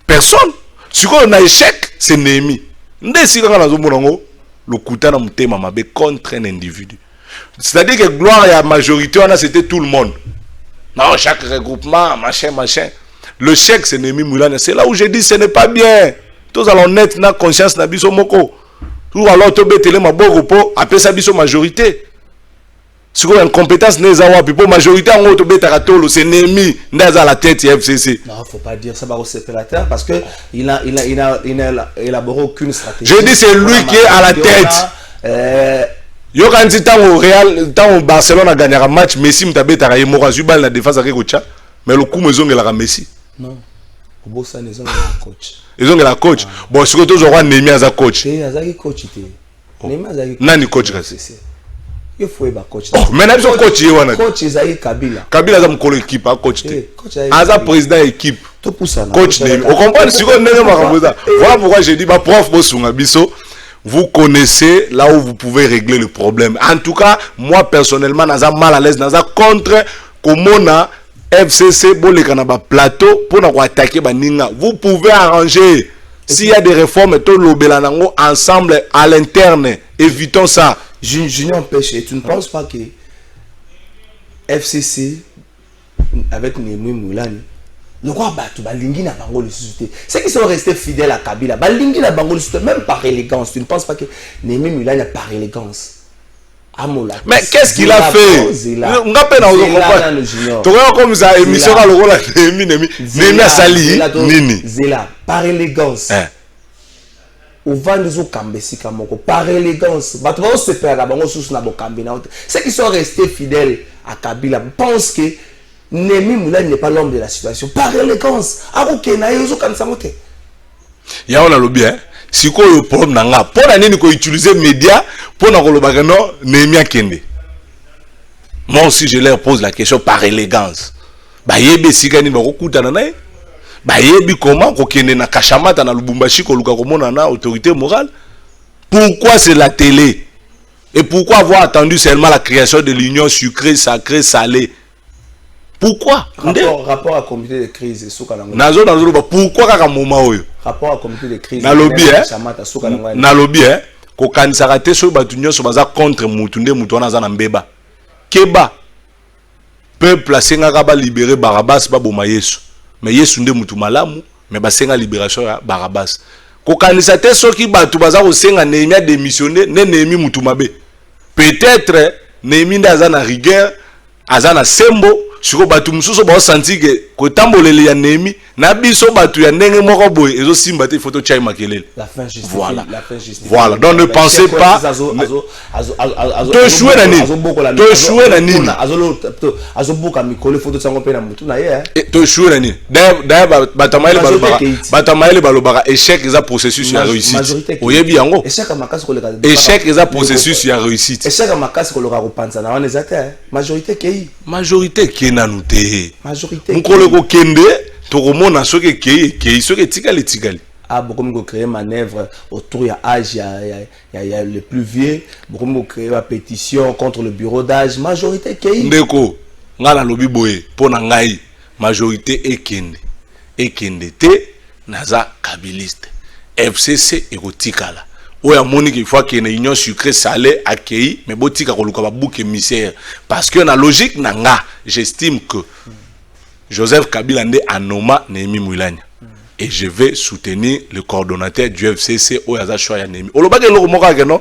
Personne. Si on a échec, c'est Nemi. Ndesi quand on a le couteau dans le contre un individu. C'est-à-dire que gloire et la majorité, c'était tout le monde. Non, chaque regroupement, machin. Le chèque, c'est Nemi Moulani. C'est là où je dis ce n'est pas bien. Tous allons net na conscience na biso moko. Tout alors to betele maboko po après ça biso majorité. Si vous avez une compétence n'est pas pour majorité en auto betara tolo c'est Nemi ndaza la tête FCC. Non, faut pas dire ça va au séparateur parce que il a élaboré aucune stratégie. Je dis c'est lui qui est à la tête. Yo quand dit tant au Real, tant au Barcelone a gagné un match, Messi m'tabetara yemora zubal na défense avec Kocha, mais le coup maison la Messi. Non. Au bossa maison la coach. Ils ont la coach. Bon, surtout, ils ont Nemi as a coach. Nemi as a coach. Nani coach reste. il faut être coach. Oh, mais n'a pas coach wana. Coach Isaïe Kabila. Kabila za mkolo équipe, coach te. Aza président équipe. Tout pour ça. Coach Nemi. On comprend si on n'est pas. Voilà pourquoi j'ai dit bah prof Bosunga Biso, vous connaissez là où vous pouvez régler le problème. En tout cas, moi personnellement naza mal à l'aise, naza contre komona FCC boleka na ba plateau pour na attaquer ba ninga. Vous pouvez arranger. S'il y a des réformes, tout l'obelanango ensemble à l'interne. Évitons ça. Junior Pêche, tu ne penses pas que FCC avec Némi Moulani, le roi Batou, Balingi n'a pas le société. Ceux qui sont restés fidèles à Kabila, Balingi n'a pas le société, même par élégance. Tu ne penses pas que Némi Moulani a par élégance? Mais qu'est-ce qu'il a fait? On a peine à comprendre. Comme ça, émission à l'euro, Némi a sali, Nini. Zéla, par élégance. Au vent de Kambesi Kamoko, par élégance. Ceux qui sont restés fidèles à Kabila pensent que Némi Moulani n'est pas l'homme de la situation. Par élégance. Il y a un lobby, hein? Si quoi le problème n'a pas, pour l'année qu'on utilise les médias pour nous le non Némi Kende. Moi aussi je leur pose la question par élégance. Bah yébe si gani ba kokuta na nae. Bah yébi comment ko kende na Kashamata na Lubumbashi ko luka komona na autorité morale. Pourquoi c'est la télé? Et pourquoi avoir attendu seulement la création de l'union sucrée, sacrée, salée? Pourquoi? Rapport à comité de crise. Pourquoi kaka moment oyo? Rapport à comité de crise. Na lobby hein? Na lobby hein? Ko kanisaka te so batu nyonso baza contre mutu nde mutu wana za na mbeba. Keba peuple asenga ba libérer Barabas ba boma Yesu. Mais Yesu nde mutu malamu, mais basenga libération ya Barabas. Ko kanisa te soki batu baza ko senga Néhémie démissionner, ne Néhémie mutu mabe. Peut-être Néhémie ndaza na rigueur, azana sembo. Siko batu mususu ba senti que ko tambolele ya Néhémie na biso batu ya ndenge moko boy ezo simba te photo chai makelele. La fin justifie. Voilà. La fin justifie. Voilà. Donc ne pensez pas to jouer na nini. To jouer na nini. Azo buka mikole photo tsango pe na mutu na ye. To jouer na nini. D'ailleurs batamaele balobaka échec eza processus ya réussite. Oyebi yango. Échec makasi ko leka. Échec eza processus ya réussite. Échec makasi ko loka ko panza na wana ezate. Majorité kei. Majorité kei nanu te. Majorité. Mukolo ko kende to komona soki kei soki tikali. Ah, beaucoup de créer manœuvre autour de l'âge, il y a le plus vieux, beaucoup de créer la pétition contre le bureau d'âge, majorité qui Ndeko, ngala lobi boye, pona ngai, majorité ekende te, naza kabiliste. FCC ekotikala. Oya moni qu'il faut qu'il y ait une union sucrée salée accueillie, mais botika koluka ba bouc émissaire. Parce que na logique nanga, j'estime que Joseph Kabila nde anoma Néhémie Moulani. Et je vais soutenir le coordonnateur du FCC Oyaza Choya Néhémie. Oloba ke loko moka ke non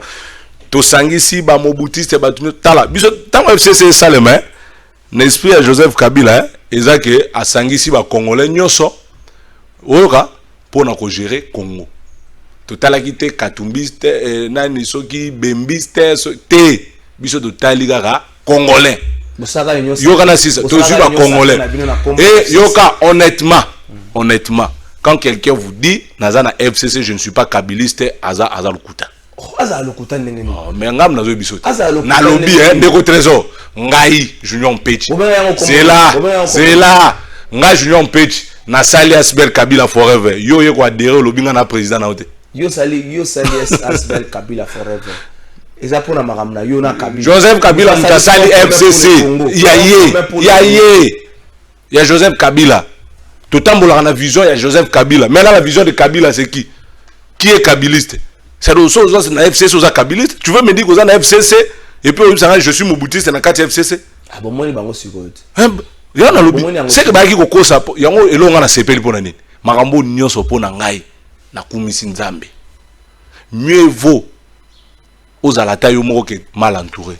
to sangisi ba mobutiste ba tala biso tant FCC salema l'esprit à Joseph Kabila eza ke asangisi ba congolais nyoso oyoka pona ko gérer Congo. Totala kite katumbiste nani soki bembiste te biso totali kaka congolais. Yoka na sisa to ba congolais. Et yoka honnêtement quand quelqu'un vous dit Nazana FCC je ne suis pas kabiliste aza lukuta. Aza lukuta nene. Mais ngam nazo biso. Na lobby ndeko trésor ngai Junior Pechi. C'est là ngai Junior Pechi na sali Asbel Kabila forever. Yo ye ko adhérer lobby na président na ote. Yo sali Asbel Kabila forever. Eza pona maramna yo na Kabila. Joseph Kabila mutasali FCC. Ya Joseph Kabila. Tout le temps, la vision, il y a Joseph Kabila. Mais là, la vision de Kabila, c'est qui? Qui est kabiliste? C'est le seul qui est FCC, c'est kabiliste. Tu veux me dire que vous êtes FCC et puis je suis moboutiste dans la 4 FCC? Ah bon, moi, je suis sûr. Il y a un lobby. C'est que je suis sûr que il y a un lobby. Il CPL pour l'année. Marambo nyonso pour nangai na kumisi nzambe. Mieux vaut aux alata yomo mal entouré.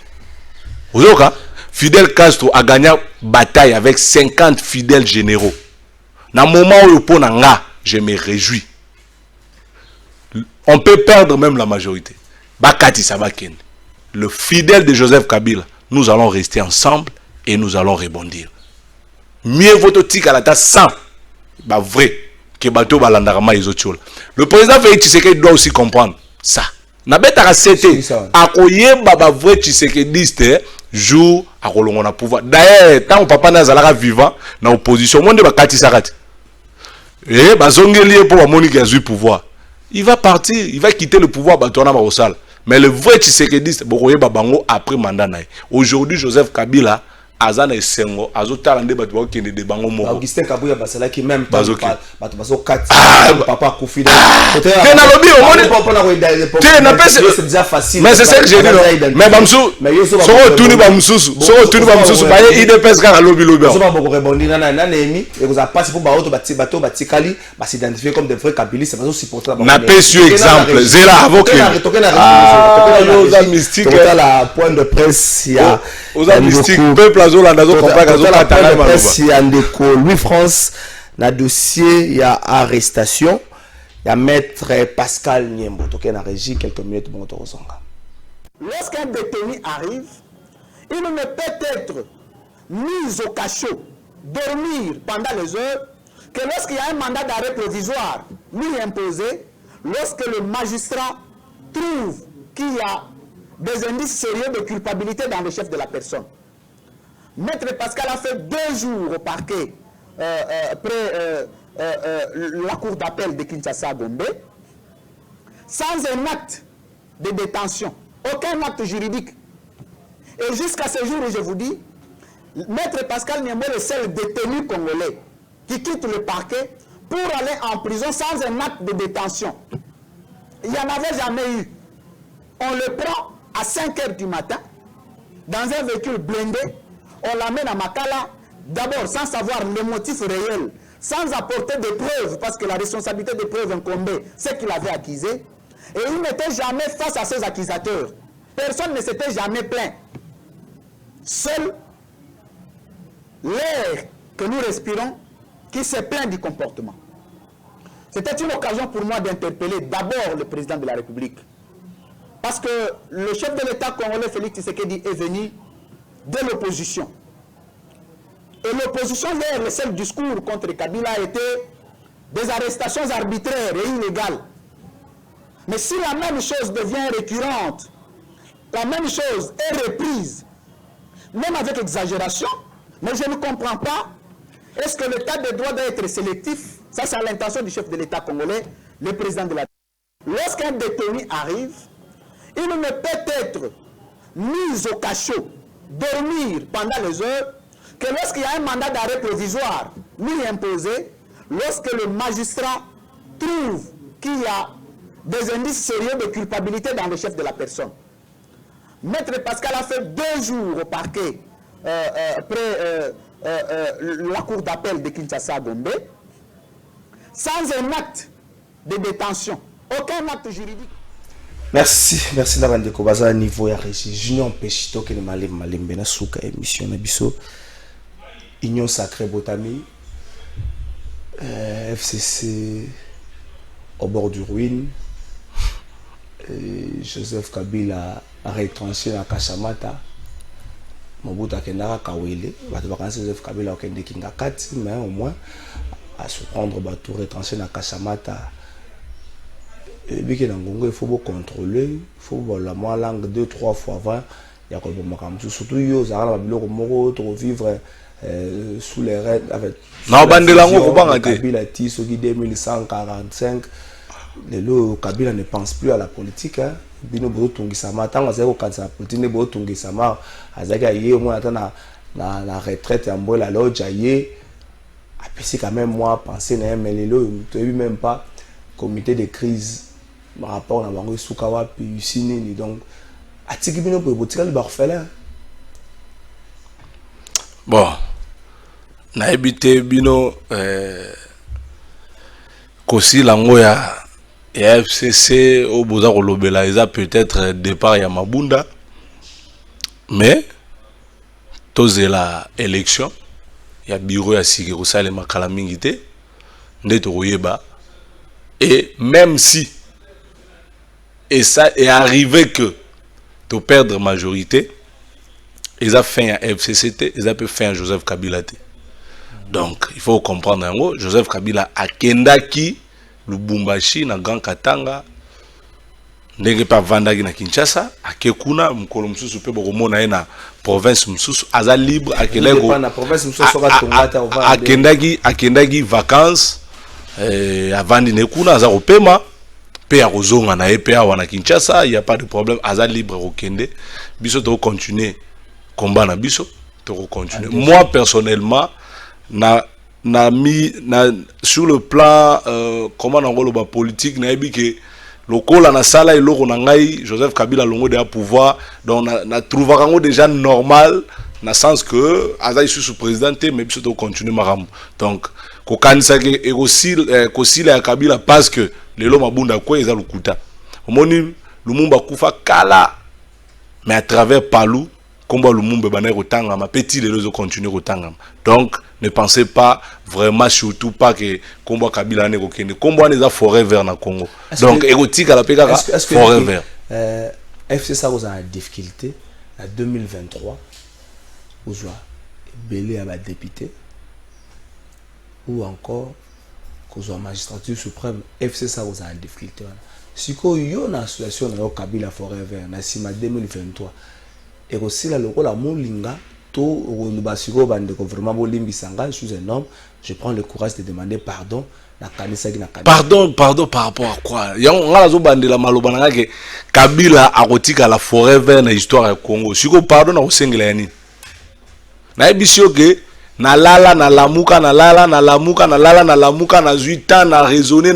Ozoka, Fidel Castro a gagné bataille avec 50 fidèles généraux. Dans le moment où je me réjouis. On peut perdre même la majorité. Bakati Sabaken. Le fidèle de Joseph Kabila. Nous allons rester ensemble et nous allons rebondir. Mieux vaut tika la tasse sans. Bah vrai. Que bateau balandarama isotiol. Le président Félix Tshisekedi doit aussi comprendre ça. na betaka sete akoyeba ba vrai tshisekediste jour akolongo na pouvoir. D'ailleurs tant papa na zalaka vivant na opposition monde bakati sakati bazongeli pour Monique azui pouvoir, il va partir, il va quitter le pouvoir batona ba. Mais le vrai tshisekediste bokoyeba bango après mandat na. Aujourd'hui Joseph Kabila azana esengo azotalande bato bakende de bango moko Augustin Kabuya basala qui même pas bato baso kati papa Koufida te na lobi on te na pese c'est déjà facile mais c'est ça que j'ai dit mais bamsu soko tuni bamsusu baye IDPS ka lobi so ba boko rebondir na emi et vous a passé pour bato batikali ba s'identifier comme des vrais kabilistes baso supporter na pese exemple zela avocat aux mystique la point de presse il y a aux mystique peuple Louis France, na dossier, il y a arrestation. Il y a maître Pascal Niembo. Donc, il y a régie quelques minutes. Lorsqu'un détenu arrive, il ne peut être mis au cachot, dormir pendant les heures, que lorsqu'il y a un mandat d'arrêt provisoire lui imposé, lorsque le magistrat trouve qu'il y a des indices sérieux de culpabilité dans le chef de la personne. Maître Pascal a fait 2 jours au parquet près la cour d'appel de Kinshasa Gombe, sans un acte de détention, aucun acte juridique. Et jusqu'à ce jour où je vous dis, Maître Pascal Niembo est le seul détenu congolais qui quitte le parquet pour aller en prison sans un acte de détention. Il n'y en avait jamais eu. On le prend à 5 h du matin dans un véhicule blindé. On l'amène à Makala, d'abord sans savoir le motif réel, sans apporter de preuves, parce que la responsabilité des preuves incombait, c'est qu'il avait accusé. Et il n'était jamais face à ses accusateurs. Personne ne s'était jamais plaint. Seul l'air que nous respirons qui se plaint du comportement. C'était une occasion pour moi d'interpeller d'abord le président de la République. Parce que le chef de l'État congolais, Félix Tshisekedi, est venu de l'opposition. Et l'opposition, hier, le seul discours contre Kabila a été des arrestations arbitraires et illégales. Mais si la même chose devient récurrente, la même chose est reprise, même avec exagération, mais je ne comprends pas, est-ce que l'État de droit doit être sélectif? Ça, c'est à l'intention du chef de l'État congolais, le président de la République. Lorsqu'un détenu arrive, il ne peut être mis au cachot, dormir pendant les heures, que lorsqu'il y a un mandat d'arrêt provisoire lui imposé, lorsque le magistrat trouve qu'il y a des indices sérieux de culpabilité dans le chef de la personne. Maître Pascal a fait 2 jours au parquet près la cour d'appel de Kinshasa Gombe, sans un acte de détention, aucun acte juridique. Merci Nabandeko baza niveau ya régie Junior Pechito que malembe na suka émission na biso Union Sacrée Botami FCC au bord du ruine Joseph Kabila a retranché na Kashamata Mobutu akendaka Kawele bato bakanisi Joseph Kabila okende kinga kati mais au moins à se prendre bato retranché na Kashamata. Et bien il faut contrôler, il faut la langue 2-3 fois avant. Il y a surtout vivre sous les règles avec. Non, Kabila 2145. Le Kabila ne pense plus à la politique. Bino bozo tungisama tanga zeko kanisa politique ne bozo tungisama azaka yé moi attend na retraite en bois la lodge yé. Après c'est quand même moi penser na melelo tu même pas comité de crise. Par rapport à Bango Soukawa puis Usini donc atiki bino pour botikali ba refela bon na ebité bino kosi lango ya FCC au boza kolobela eza peut-être départ ya Mabunda mais tozela élection ya bureau ya siki kosala makala mingi te ndeto koyeba et même si et ça est arrivé que tu perdre majorité, ils ont fait un FCCT, ils ont fait un Joseph Kabila. Donc, il faut comprendre en gros, Joseph Kabila a Kendaki, Lubumbashi, na Grand Katanga, ndenge pa vandaki na Kinshasa akekuna mukolo mususu pe bokomona ye na province mususu aza libre akendaki vacances avandi nekuna aza kopema pe ya kozonga na ye pe awa na Kinshasa, il y a pas de problème, aza libre kokende biso to continuer combat na biso to continuer. Moi personnellement sur le plan comment on politique na yebi ke lokola na sala eloko na ngai Joseph Kabila longo de pouvoir, donc na trouva kango déjà normal na sens que aza sous présidenté mais biso to continuer marambo. Donc ko kanisa ke ekosila ya Kabila parce que lelo mabunda ko eza lukuta omoni Lumumba kufa kala mais à travers Palou combat Lumumba bana kotanga ma petit lelo zo continuer kotanga. Donc ne pensez pas vraiment, surtout pas que combat Kabila ne kokende combat les a forever na Congo. Donc érotique à la PKK forever. FC ça vous a difficulté en 2023 vous voyez belé à la député ou encore que la magistrature suprême FC ça vous a difficulté. Si vous avez une association de Kabila forever na sima 2023 et aussi la lokola molinga to basiko bande ko vraiment bolimbi sanga sous un homme, je prends le courage de demander pardon na kanisa na Kabila. Pardon par rapport à quoi? Ya ngala zo bande la maloba na ke Kabila akotika la forever na histoire ya Congo. Siko pardon na osengela yani. Na ebisio ke na lala na lamuka na lala na lamuka na lala na lamuka na 8 ans na raisonner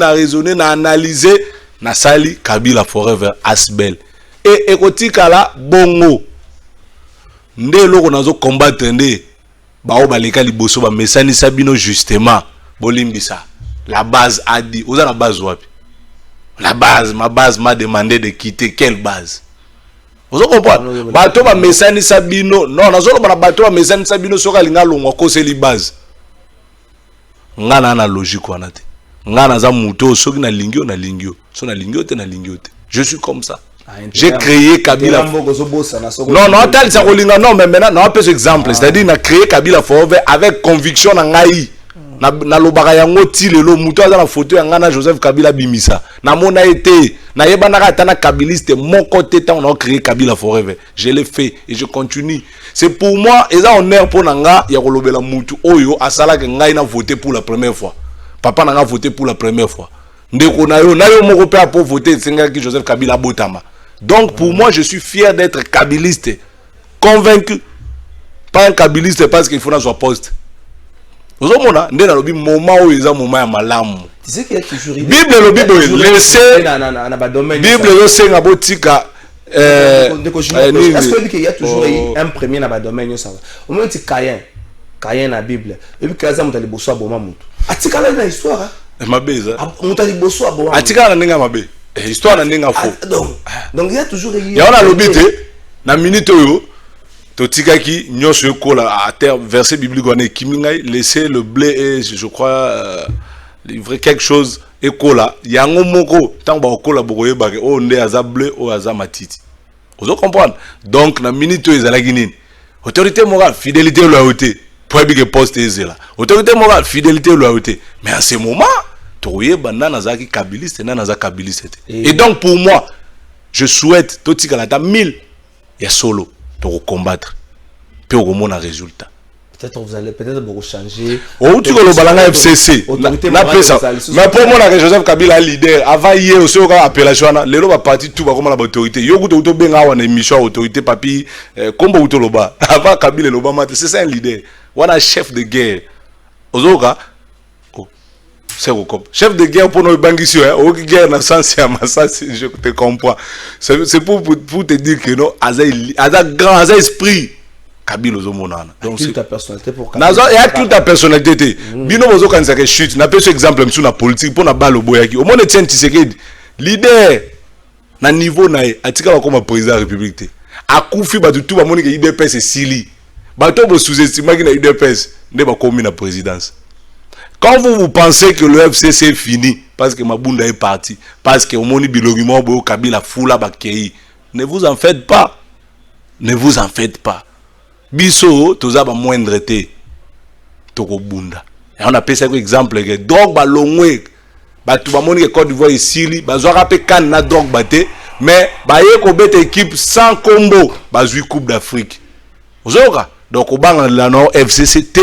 na analyser na sali Kabila forever asbel. Et ekotika la bongo. Nde loko nazo combattre nde bao baleka liboso ba mesani sabino justement bolimbisa la base a dit oza la base wapi ma base m'a demandé de quitter quelle base vous comprenez bato ba mesani sabino non nazo ba bato ba mesani sabino soka linga longwa ko seli base ngana na logique wana te ngana za muto soki na lingio so na lingio te je suis comme ça. J'ai créé Kabila. Non, tel ça non, mais maintenant, non, un peu exemple. C'est-à-dire, on a créé Kabila Forever avec conviction en Ngaï. Na lobaka yango ti lelo muto aza na photo ya ngana Joseph Kabila bimisa. Na mona été, na yebana ka tana kabiliste mon côté tant on a créé Kabila Forever. Je l'ai fait et je continue. C'est pour moi et ça honneur pour nanga ya kolobela mutu oyo asala ke ngai na voté pour la première fois. Papa nanga voté pour la première fois. Ndeko na yo moko pe pour voter senga ki Joseph Kabila botama. Donc pour moi, je suis fier d'être kabiliste, convaincu. Pas un kabiliste parce qu'il faut dans son poste. Vous avez dit, moment où ils ont moment à malam. Tu sais qu'il y a toujours Bible, le Bible, laissez. Bible, c'est un botika. Est-ce qu'il y a toujours un premier dans le domaine? Au moins, c'est Caïn dans la Bible. Et puis, quand on a dit, c'est bon. Atikala dans l'histoire. Ma bise. On t'a dit, c'est bon. Atikala dans ma bise. Histoire na ndinga faux. Donc il y a toujours na lobité na minute oyo to tikaki nyonso ekola à terre verset biblique on kimingai laisser le blé et je crois livrer quelque chose ekola yango moko tant ba okola bokoye ba o nde aza blé o aza matiti. Vous comprendre? Donc na minute oyo ezalaki nini? Autorité morale, fidélité, loyauté. Pour que poste ezela. Autorité morale, fidélité, loyauté. Mais en ce moment et donc pour moi, je souhaite tout ce 1000 et solo pour combattre, pour au moins un résultat. Peut-être vous allez beaucoup changer. Oh, tu le balanga FCC. Mais pour moi, Joseph Kabila leader. Avant hier, aussi on a appellation. Les lois parti tout va comme l'autorité. Yo goûte auto benga ou une émission autorité papi. Comme auto loba. Avant Kabila l'Obama, c'est ça un leader. On a chef de guerre. Ozoka. C'est chef de guerre pour nos banquiers, hein. Guerre dans le sens je te comprends. C'est pour te dire que non, grand esprit. Kabila Ozomonana. Donc toute ta personnalité pour Kabila. Il y a toute ta personnalité. Bino bozo quand ça chute, n'a pas ce exemple même sur la politique pour na balle au boyaki. Au moins Etienne Tshisekedi leader na niveau nae atika comme président de la République. Akufi ba tout ba moni que UDPS c'est sili. Ba to bo sous-estimer que na UDPS ne ba comme na présidence. Quand vous pensez que le FCC est fini, parce que Mabunda est parti, parce que Omoni Bilogimo Bo Kabila Fula Bakei, ne vous en faites pas. Ne vous en faites pas. Biso, tous a moindre été. Toko Bunda. Et on appelle ça un exemple drogue ba longwe. Ba tu ba moni Côte d'Ivoire ici li, ba zo rappé kan na drogue baté, mais baye ko bete équipe sans combo bazui coupe d'Afrique ozoka donc obanga la no FCCT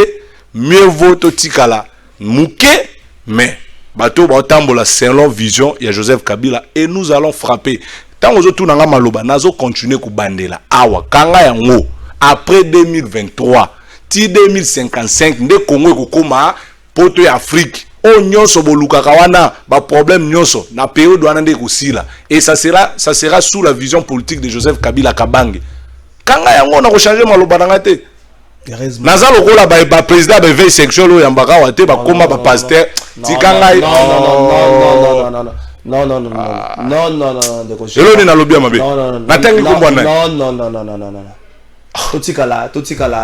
mieux vaut totikala muke mais bato ba tambola selon vision ya Joseph Kabila et nous allons frapper tant ozo tunanga maloba nazo continuer ku bandela awa kanga yango après 2023 ti 2055 nde Congo ekokoma poto ya Afrique o nyonso bolukaka wana ba problème nyonso na période wana nde kosila et ça sera sous la vision politique de Joseph Kabila Kabange kanga yango na ko changer maloba nanga te naza lokola ba président ba veille sexuelle o yambaka wa te ba koma ba pasteur tikanga non eloni na lobia mabe natangi kombwana non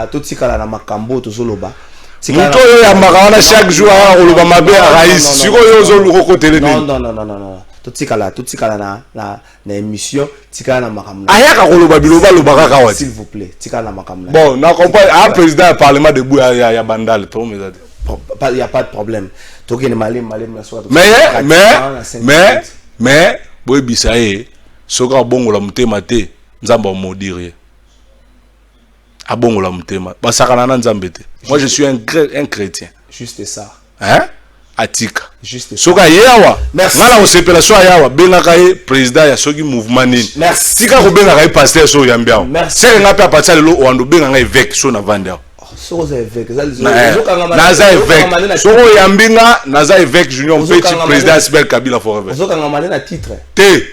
totikala na makambo tozoloba muto yo ya makawana chaque jour a koloba mabe ya rais siko yo ozoluka kotele nini non totikala na émission tikala na makambo ayaka koloba biloba loba kaka wa s'il vous plaît tikala na makambo bon na comprendre un président du parlement de Bouya ya bandal to mais il y a pas de problème tokene malem na soir mais boy bisaye soka bongola mutema te nzamba modire abongola mutema basakana na nzambe te moi je suis un chrétien juste ça hein atika juste soka yawa ngala osepela so yawa bengaka ye président ya soki mouvement nini tika ko bengaka ye pasteur so yambiao c'est ngapa patsa lelo oando bengaka évêque so na vandao soza évêque naza évêque soko yambinga naza évêque junior petit président Sibel Kabila forever sokanga mane na titre te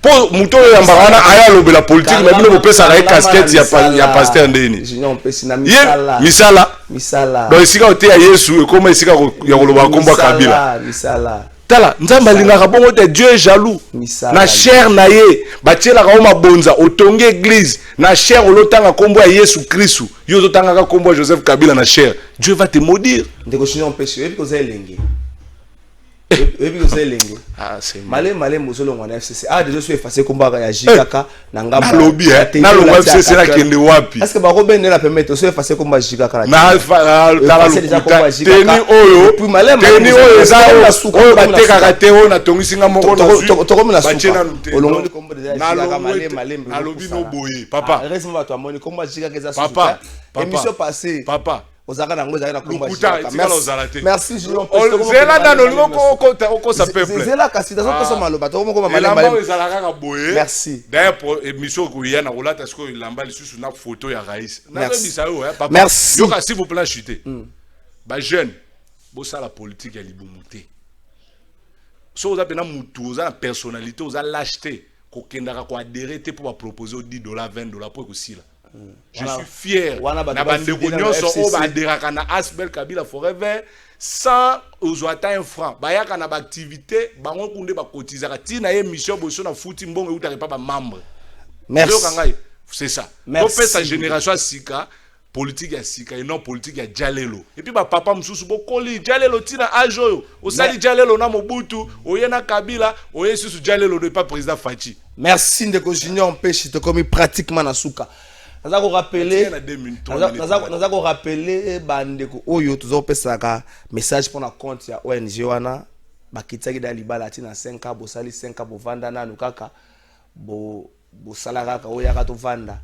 po muto yambaka wana aya lobela politique mais bino bopesa na casquette ya pasteur ndeni junior pesi na misala donc sika ote ya Yesu ekoma sika ya koloba komba Kabila misala tala nzamba lingaka bongo te Dieu est jaloux na chair na ye batiela ka oma bonza otonge église na chair olotanga kombo ya Yesu Kristu yo totanga ka kombo ya Joseph Kabila na chair Dieu va te maudire ndeko junior pesi ebi ko zelenge ah c'est malé mosolo ngwana FCC ah déjà so effacer komba ya Jikaka na ngamba lobby na lo FCC la kende wapi parce que ba ko benela permettre so effacer komba Jikaka na tala teni oyo za oyo batekaka te oyo na tongisinga moko na bachena olongo komba de Jikaka malé alobi no boye papa reste ba to amoni komba Jikaka eza papa émission passée papa ozaka nango ezali na komba merci Junior zela nano lingo ko sa peuple zela kasi dazo kosa maloba to ko malamba ezala kaka boye merci d'ailleurs pour émission ko yana rolata siko ilamba lisusu na photo ya rais na bisa yo papa merci yo s'il vous plaît chuter ba jeune bo ça la politique ya libumuté so oza pena mutu oza na personnalité oza lâcheté ko kendaka ko adhérer te pour proposer $10 $20 pour ko sila. Je suis fier na bandeko nyonso o baderaka na Asbel Kabila forever sans ozwata un franc bayaka na ba activité bango kunde ba kotizaka tina ye mission boso na futi mbongo utaka pa ba membre merci c'est ça on fait sa génération sika politique ya sika et non politique ya Jalelo et puis ba papa msusu bokoli Jalelo tina ajoyo osali Jalelo na Mobutu oyena Kabila oye susu Jalelo de pas président Fachi merci ndeko junior mpesi to komi pratiquement na suka naza ko rappeler bandeko oyo tozopesaka message pour na compte ya ONG wana bakitaki da libala tina 5 bosali 5 bovanda nanu kaka bo sala kaka oyaka to vanda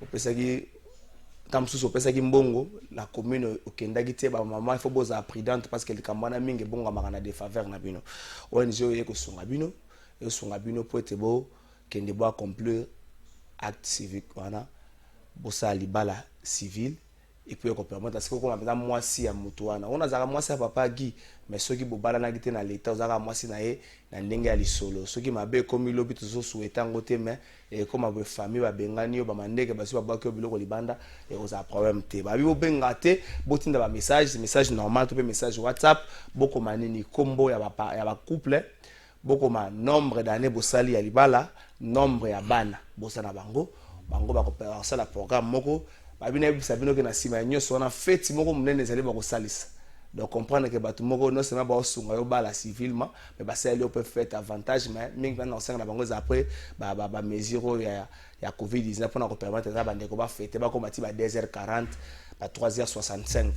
opesaki kamsusu opesaki mbongo la commune okendaki te ba mama il faut boza prudente parce que likambana mingi bonga makana de faveur na bino ONG oyo ekosunga bino po ete bo kende bo accomplir acte civique wana bosa libala civil et puis ko permettre parce que ko mapeza mwasi ya mutu wana ona zaka mwasi ya papa gi mais soki bobala na gite na leta zaka mwasi na ye na ndenge ya lisolo soki mabe komi lobi tuzo souhaiter ngote mais et comme ba famille ba bengani yo ba mandeke ba so ba bakyo biloko libanda et oza problème te ba bi bo benga te botinda ba message normal to pe message WhatsApp boko manini kombo ya ba couple boko ma nombre d'années bosali ya libala nombre ya bana bosana bango ba ko ça la programme moko ba bina bisa bino ke na sima nyoso na fête moko munene zali ba ko salisa donc comprendre que batu moko non seulement ba osunga yo bala civilement mais ba sali peut faire avantage mais mingi na osenga na bango après ba mesure ya COVID-19 pour na ko permettre ba ndeko ba fête ba ko mati ba 2h40 ba 3h65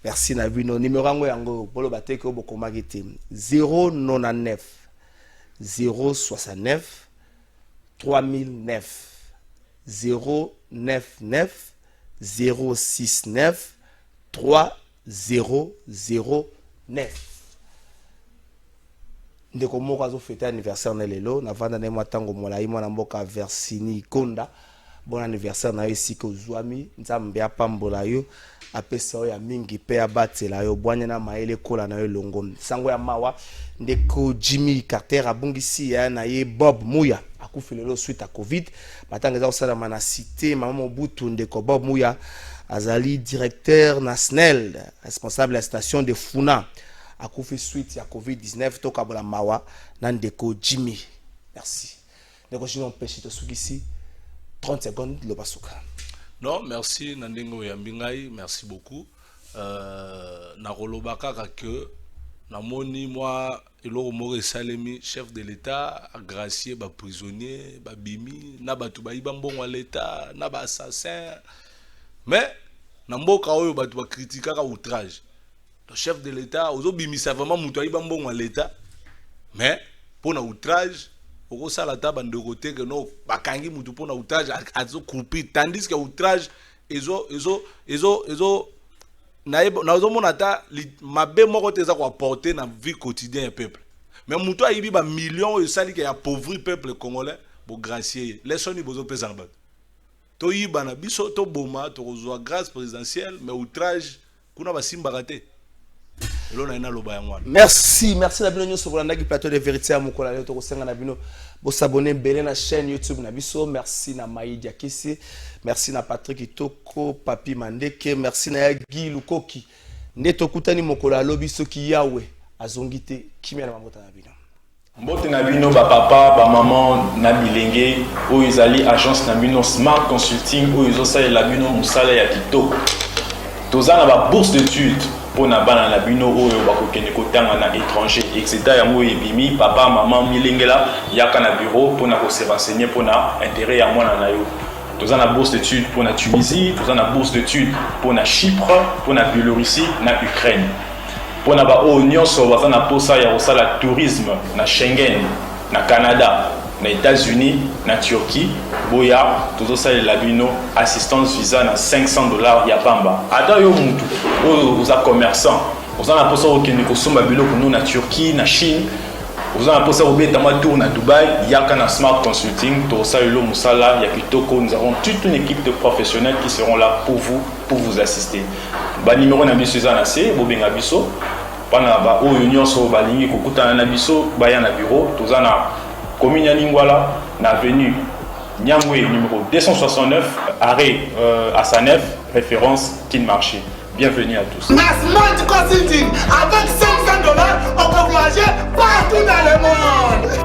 merci na bino numéro yango bolo bateke obokoma kiti 099 069 3009 099 069 3009. Ndeko moko azo fêter anniversaire na lelo na vanda na mwatango molai mwana mboka Versini Konda. Bon anniversaire na yo siko zwami nzambe apambola yo apesa yo ya mingi pe abatela yo bwanya na maele kola na yo longo sango ya mawa ndeko Jimmy Carter abungisi ya na ye Bob Muya akufilelo suite à Covid batanga za na cité mama Mobutu ndeko Bob Muya azali directeur na SNEL responsable de la station de Funa akufi suite à Covid-19 toka bola mawa na ndeko Jimmy. Merci ndeko Jimmy empêche to sugisi 30 secondes, le basuka. Non, merci Nandingo Yambingai, merci beaucoup. Nakolobaka que namoni moi eloko moko esalemi chef de l'état agracier ba prisonnier ba bimi na batu ba ibambongo l'état na ba assassin. Mais na mboka oyo batu ba critiquer ka outrage. Le chef de l'état ozo bimisa vraiment mutu ibambongo l'état. Mais pour na outrage au sala taba de côté que non bakangi mutu pona outrage azo couper tandis que outrage ezo na zo monata mabe moko teza ko apporter na vie quotidienne peuple mais mutu ayibi ba millions e sali que appauvrir peuple congolais bo gracier les soni bozo pesa na to yiba na biso to boma to kozwa grâce présidentielle mais outrage kuna basimba raté. Merci na bino nyoso bolanda ki plateau de vérité à mokola leo to senga na bino bo s'abonner belé na chaîne YouTube na biso. Merci na Maïdia Kisi, merci na Patrick Itoko, Papi Mandeke, merci na Guy Lukoki ndeto kutani mokola lobi soki yawe azongite kimia na mabota na bino. Mbote na bino ba papa ba maman na bilenge o izali agence na bino Smart Consulting o izo sa la bino musala ya kitoko. Tozana ba bourse d'études pour na bana na bino oyo bakokende kotanga na étranger etc. yango ebimi papa maman milengela yaka na bureau pour na ko se renseigner pour na intérêt ya mwana na yo. Tozana bourse d'études pour na Tunisie, tozana bourse d'études pour na Chypre, pour na Biélorussie, na Ukraine. Pour na ba o nyonso bazana posa ya kosala tourisme na Schengen, na Canada, na États-Unis, na Turquie, boya tozo sala la bino assistance visa na $500 ya pamba. Ata yo mutu oza commerçant, oza na posa okende kosomba biloko no na Turquie, na Chine, oza na posa obeta ma tour na Dubaï, yaka na Smart Consulting, to sala lo musala ya kitoko. Nous avons toute une équipe de professionnels qui seront là pour vous assister. Ba numéro na biso za na se bobenga biso pana ba oyo nyonso balingi kokutana na biso baya na bureau toza na commune ya Lingwala na avenue Nyamwe numéro 269 arrêt à Sanef référence Kinmarché. Bienvenue à tous. Smart Consulting avec $500 on peut voyager partout dans le monde.